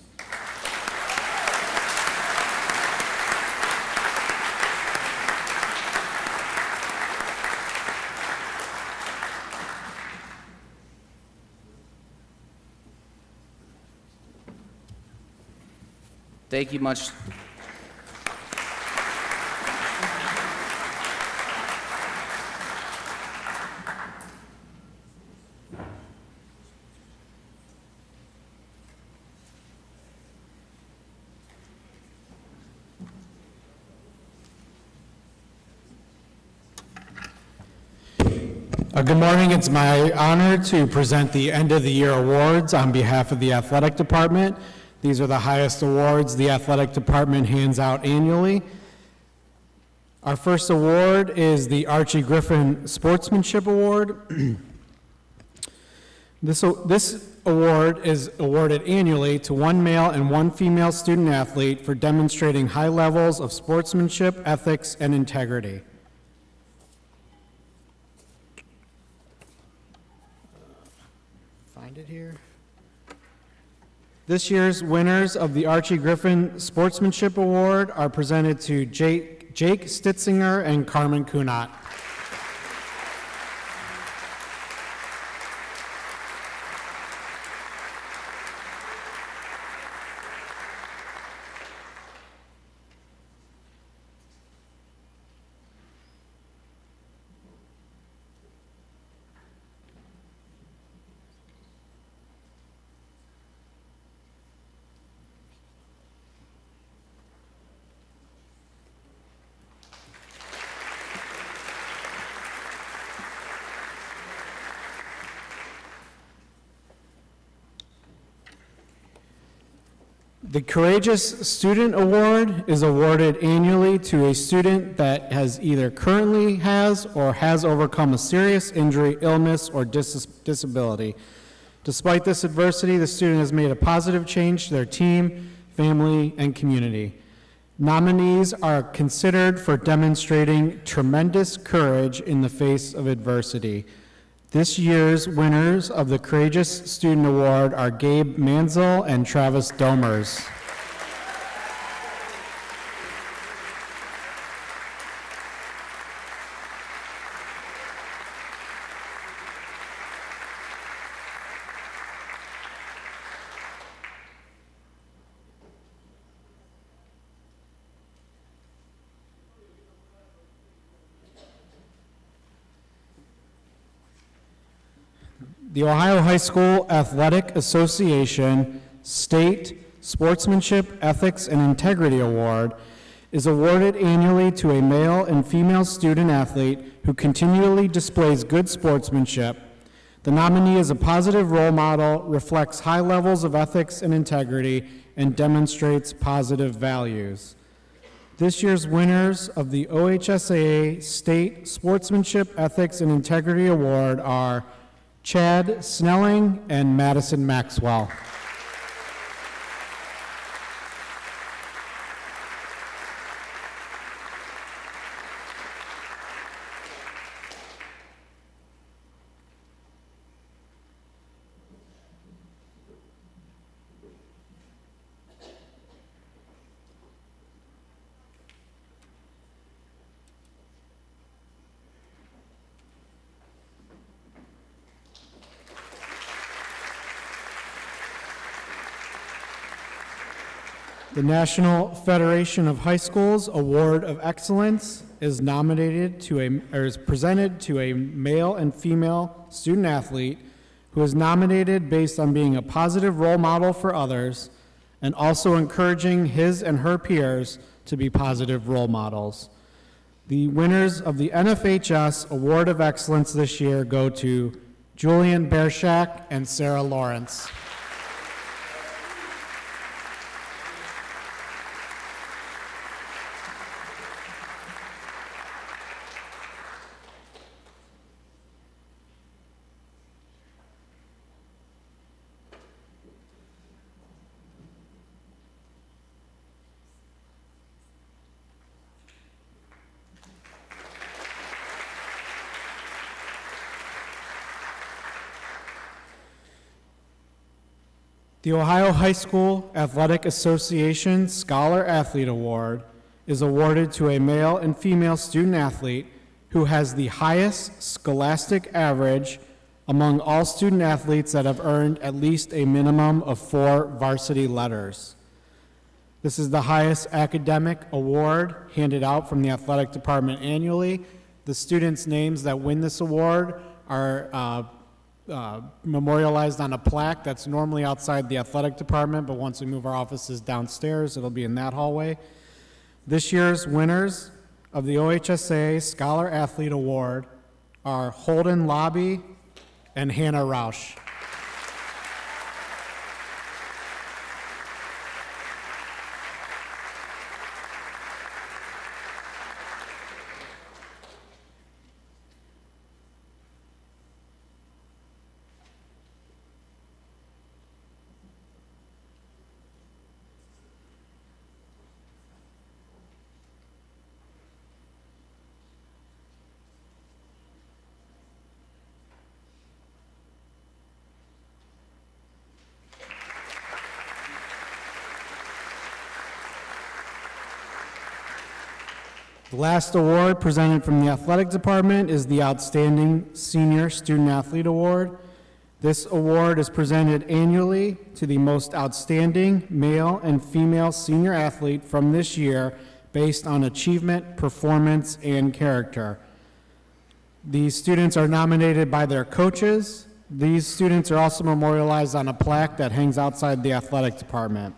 Thank you much.
Good morning. It's my honor to present the end of the year awards on behalf of the athletic department. These are the highest awards the athletic department hands out annually. Our first award is the Archie Griffin Sportsmanship Award. This award is awarded annually to one male and one female student athlete for demonstrating high levels of sportsmanship, ethics, and integrity. Find it here. This year's winners of the Archie Griffin Sportsmanship Award are presented to Jake Stitzinger and Carmen Kunat. The Courageous Student Award is awarded annually to a student that has either currently has or has overcome a serious injury, illness, or disability. Despite this adversity, the student has made a positive change to their team, family, and community. Nominees are considered for demonstrating tremendous courage in the face of adversity. This year's winners of the Courageous Student Award are Gabe Manzel and Travis Domers. The Ohio High School Athletic Association State Sportsmanship, Ethics, and Integrity Award is awarded annually to a male and female student athlete who continually displays good sportsmanship. The nominee is a positive role model, reflects high levels of ethics and integrity, and demonstrates positive values. This year's winners of the OHSAA State Sportsmanship, Ethics, and Integrity Award are Chad Snelling and Madison Maxwell. The National Federation of High Schools Award of Excellence is presented to a male and female student athlete who is nominated based on being a positive role model for others and also encouraging his and her peers to be positive role models. The winners of the NFHS Award of Excellence this year go to Julian Bershak and Sarah Lawrence. The Ohio High School Athletic Association Scholar Athlete Award is awarded to a male and female student athlete who has the highest scholastic average among all student athletes that have earned at least a minimum of 4 varsity letters. This is the highest academic award handed out from the athletic department annually. The students' names that win this award are memorialized on a plaque that's normally outside the athletic department, but once we move our offices downstairs, it'll be in that hallway. This year's winners of the OHSA Scholar Athlete Award are Holden Lobby and Hannah Rausch. The last award presented from the athletic department is the Outstanding Senior Student Athlete Award. This award is presented annually to the most outstanding male and female senior athlete from this year based on achievement, performance, and character. These students are nominated by their coaches. These students are also memorialized on a plaque that hangs outside the athletic department.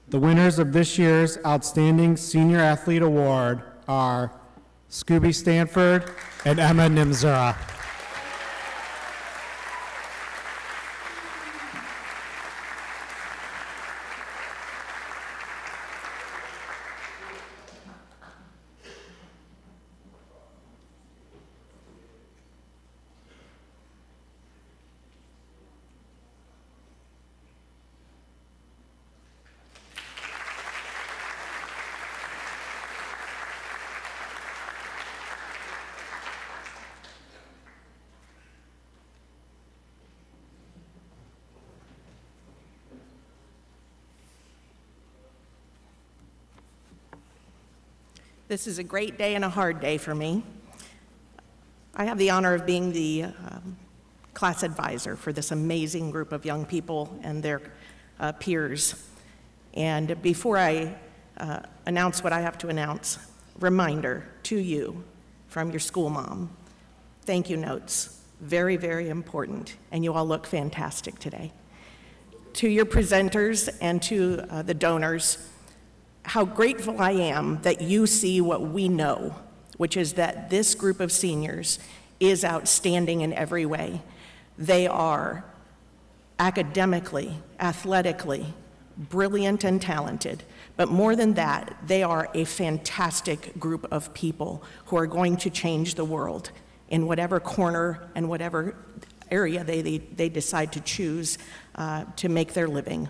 The winners of this year's Outstanding Senior Athlete Award are Scooby Stanford and Emma Nimzura.
This is a great day and a hard day for me. I have the honor of being the class advisor for this amazing group of young people and their peers. And before I announce what I have to announce, reminder to you from your school mom, thank you notes, very, very important, and you all look fantastic today. To your presenters and to the donors, how grateful I am that you see what we know, which is that this group of seniors is outstanding in every way. They are academically, athletically, brilliant and talented, but more than that, they are a fantastic group of people who are going to change the world in whatever corner and whatever area they decide to choose to make their living.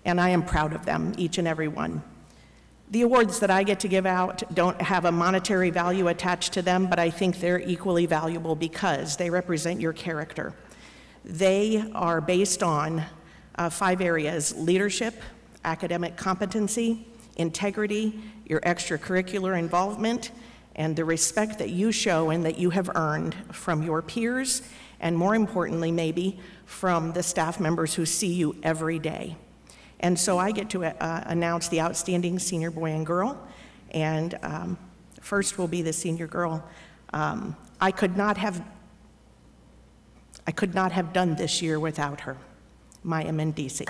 And I am proud of them, each and every one. The awards that I get to give out don't have a monetary value attached to them, but I think they're equally valuable because they represent your character. They are based on 5 areas: leadership, academic competency, integrity, your extracurricular involvement, and the respect that you show and that you have earned from your peers, and more importantly, maybe, from the staff members who see you every day. And so I get to announce the outstanding senior boy and girl, and first will be the senior girl. I could not have done this year without her, Maya Mendici.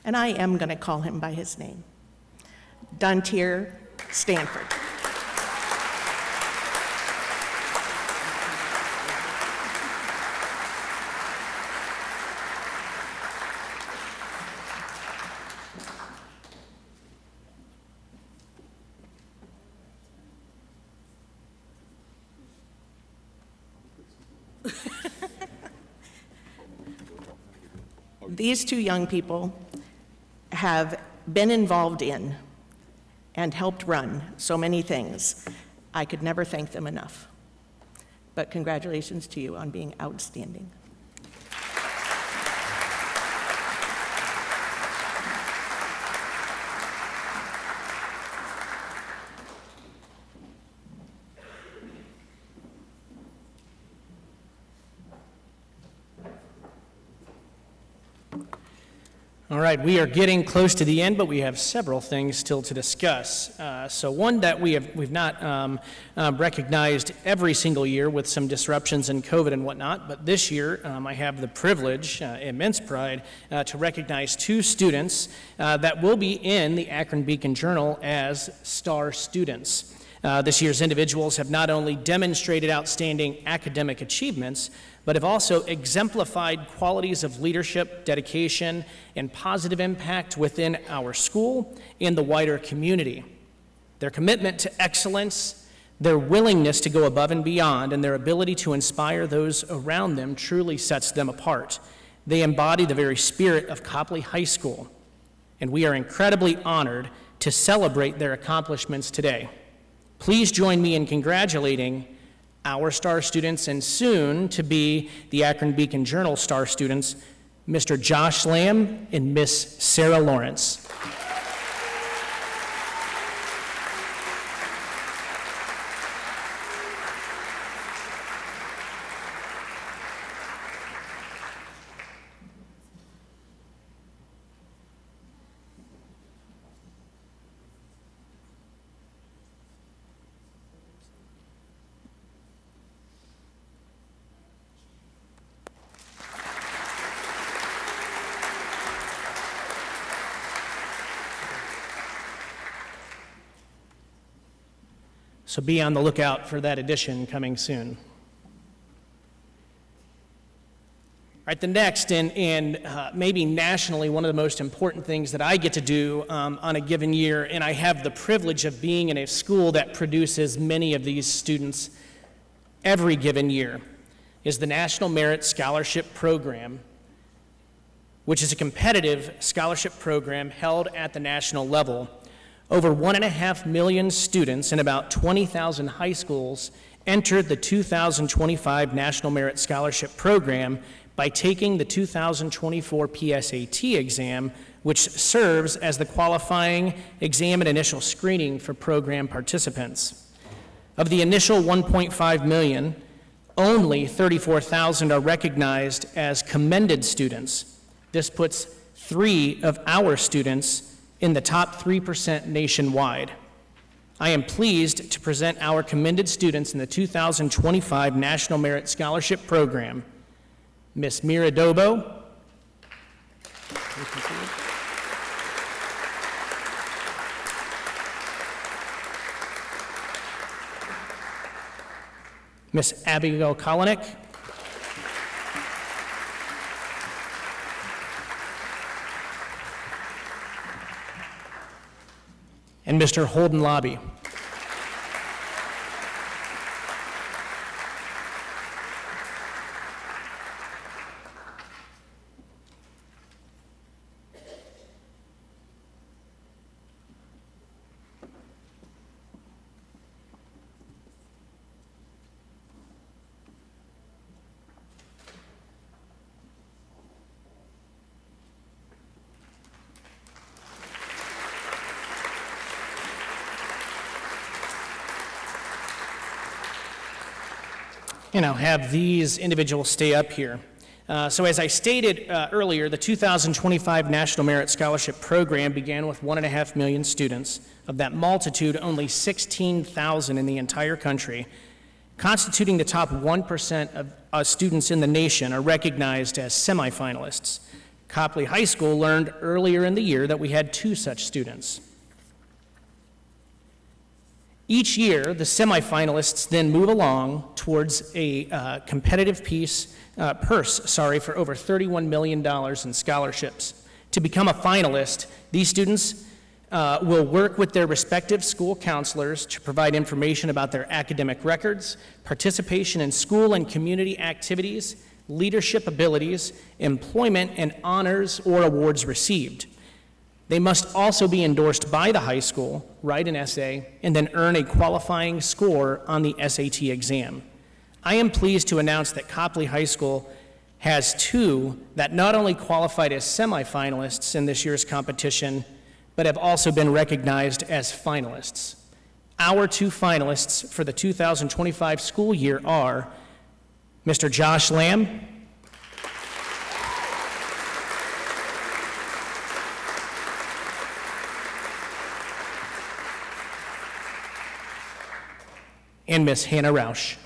And I am going to call him by his name, Duntier Stanford. these two young people have been involved in and helped run so many things. I could never thank them enough. But congratulations to you on being outstanding.
All right, we are getting close to the end, but we have several things still to discuss. So one that we've not recognized every single year with some disruptions in COVID and whatnot, but this year I have the privilege, immense pride, to recognize two students that will be in the Akron Beacon Journal as star students. This year's individuals have not only demonstrated outstanding academic achievements, but have also exemplified qualities of leadership, dedication, and positive impact within our school and the wider community. Their commitment to excellence, their willingness to go above and beyond, and their ability to inspire those around them truly sets them apart. They embody the very spirit of Copley High School, and we are incredibly honored to celebrate their accomplishments today. Please join me in congratulating our star students and soon to be the Akron Beacon Journal star students, Mr. Josh Lamb and Miss Sarah Lawrence. So be on the lookout for that edition coming soon. All right, the next, and maybe nationally, one of the most important things that I get to do on a given year, and I have the privilege of being in a school that produces many of these students every given year, is the National Merit Scholarship Program, which is a competitive scholarship program held at the national level. Over 1.5 million students in about 20,000 high schools entered the 2025 National Merit Scholarship Program by taking the 2024 PSAT exam, which serves as the qualifying exam and initial screening for program participants. Of the initial 1.5 million, only 34,000 are recognized as commended students. This puts 3 of our students in the top 3% nationwide. I am pleased to present our commended students in the 2025 National Merit Scholarship Program. Miss Mira Dobo, Miss Abigail Kolinek, and Mr. Holden Lobby. And I'll have these individuals stay up here. So as I stated earlier, the 2025 National Merit Scholarship Program began with 1.5 million students. Of that multitude, only 16,000 in the entire country, constituting the top 1% of students in the nation, are recognized as semifinalists. Copley High School learned earlier in the year that we had 2 such students. Each year, the semifinalists then move along towards a competitive purse for over $31 million in scholarships. To become a finalist, these students will work with their respective school counselors to provide information about their academic records, participation in school and community activities, leadership abilities, employment, and honors or awards received. They must also be endorsed by the high school, write an essay, and then earn a qualifying score on the SAT exam. I am pleased to announce that Copley High School has 2 that not only qualified as semifinalists in this year's competition, but have also been recognized as finalists. Our 2 finalists for the 2025 school year are Mr. Josh Lamb and Miss Hannah Rausch.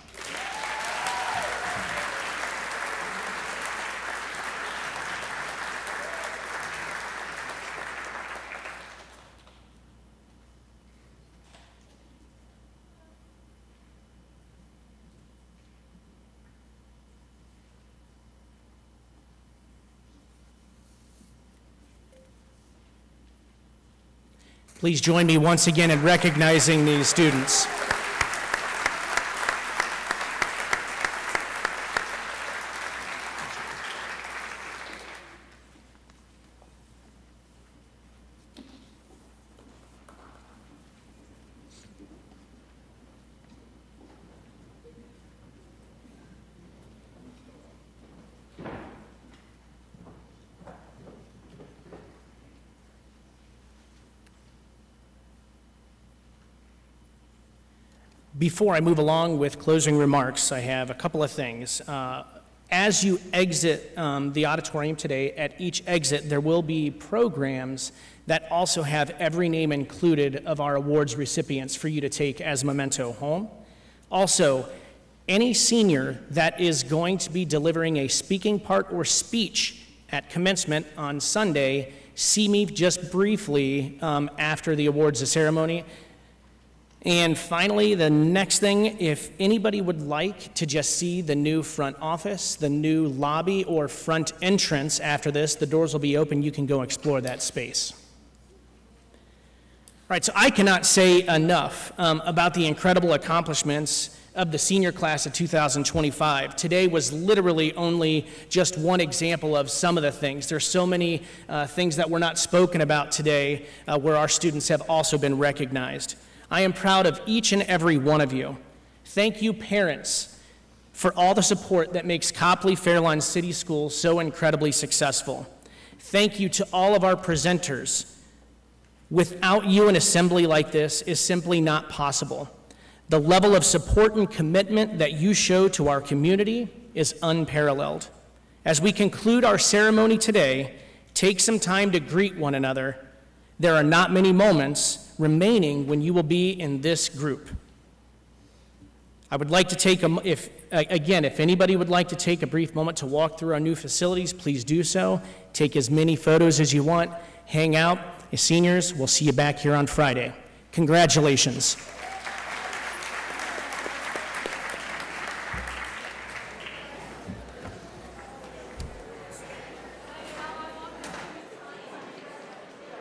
Please join me once again in recognizing these students. Before I move along with closing remarks, I have a couple of things. As you exit the auditorium today, at each exit there will be programs that also have every name included of our awards recipients for you to take as a memento home. Also, any senior that is going to be delivering a speaking part or speech at commencement on Sunday, see me just briefly after the awards ceremony. And finally, the next thing, if anybody would like to just see the new front office, the new lobby or front entrance after this, the doors will be open. You can go explore that space. All right, so I cannot say enough about the incredible accomplishments of the senior class of 2025. Today was literally only just one example of some of the things. There's so many things that were not spoken about today where our students have also been recognized. I am proud of each and every one of you. Thank you, parents, for all the support that makes Copley Fairlawn City Schools so incredibly successful. Thank you to all of our presenters. Without you, an assembly like this is simply not possible. The level of support and commitment that you show to our community is unparalleled. As we conclude our ceremony today, take some time to greet one another. There are not many moments remaining when you will be in this group. I would like to take if anybody would like to take a brief moment to walk through our new facilities, please do so. Take as many photos as you want. Hang out. As seniors, we'll see you back here on Friday. Congratulations.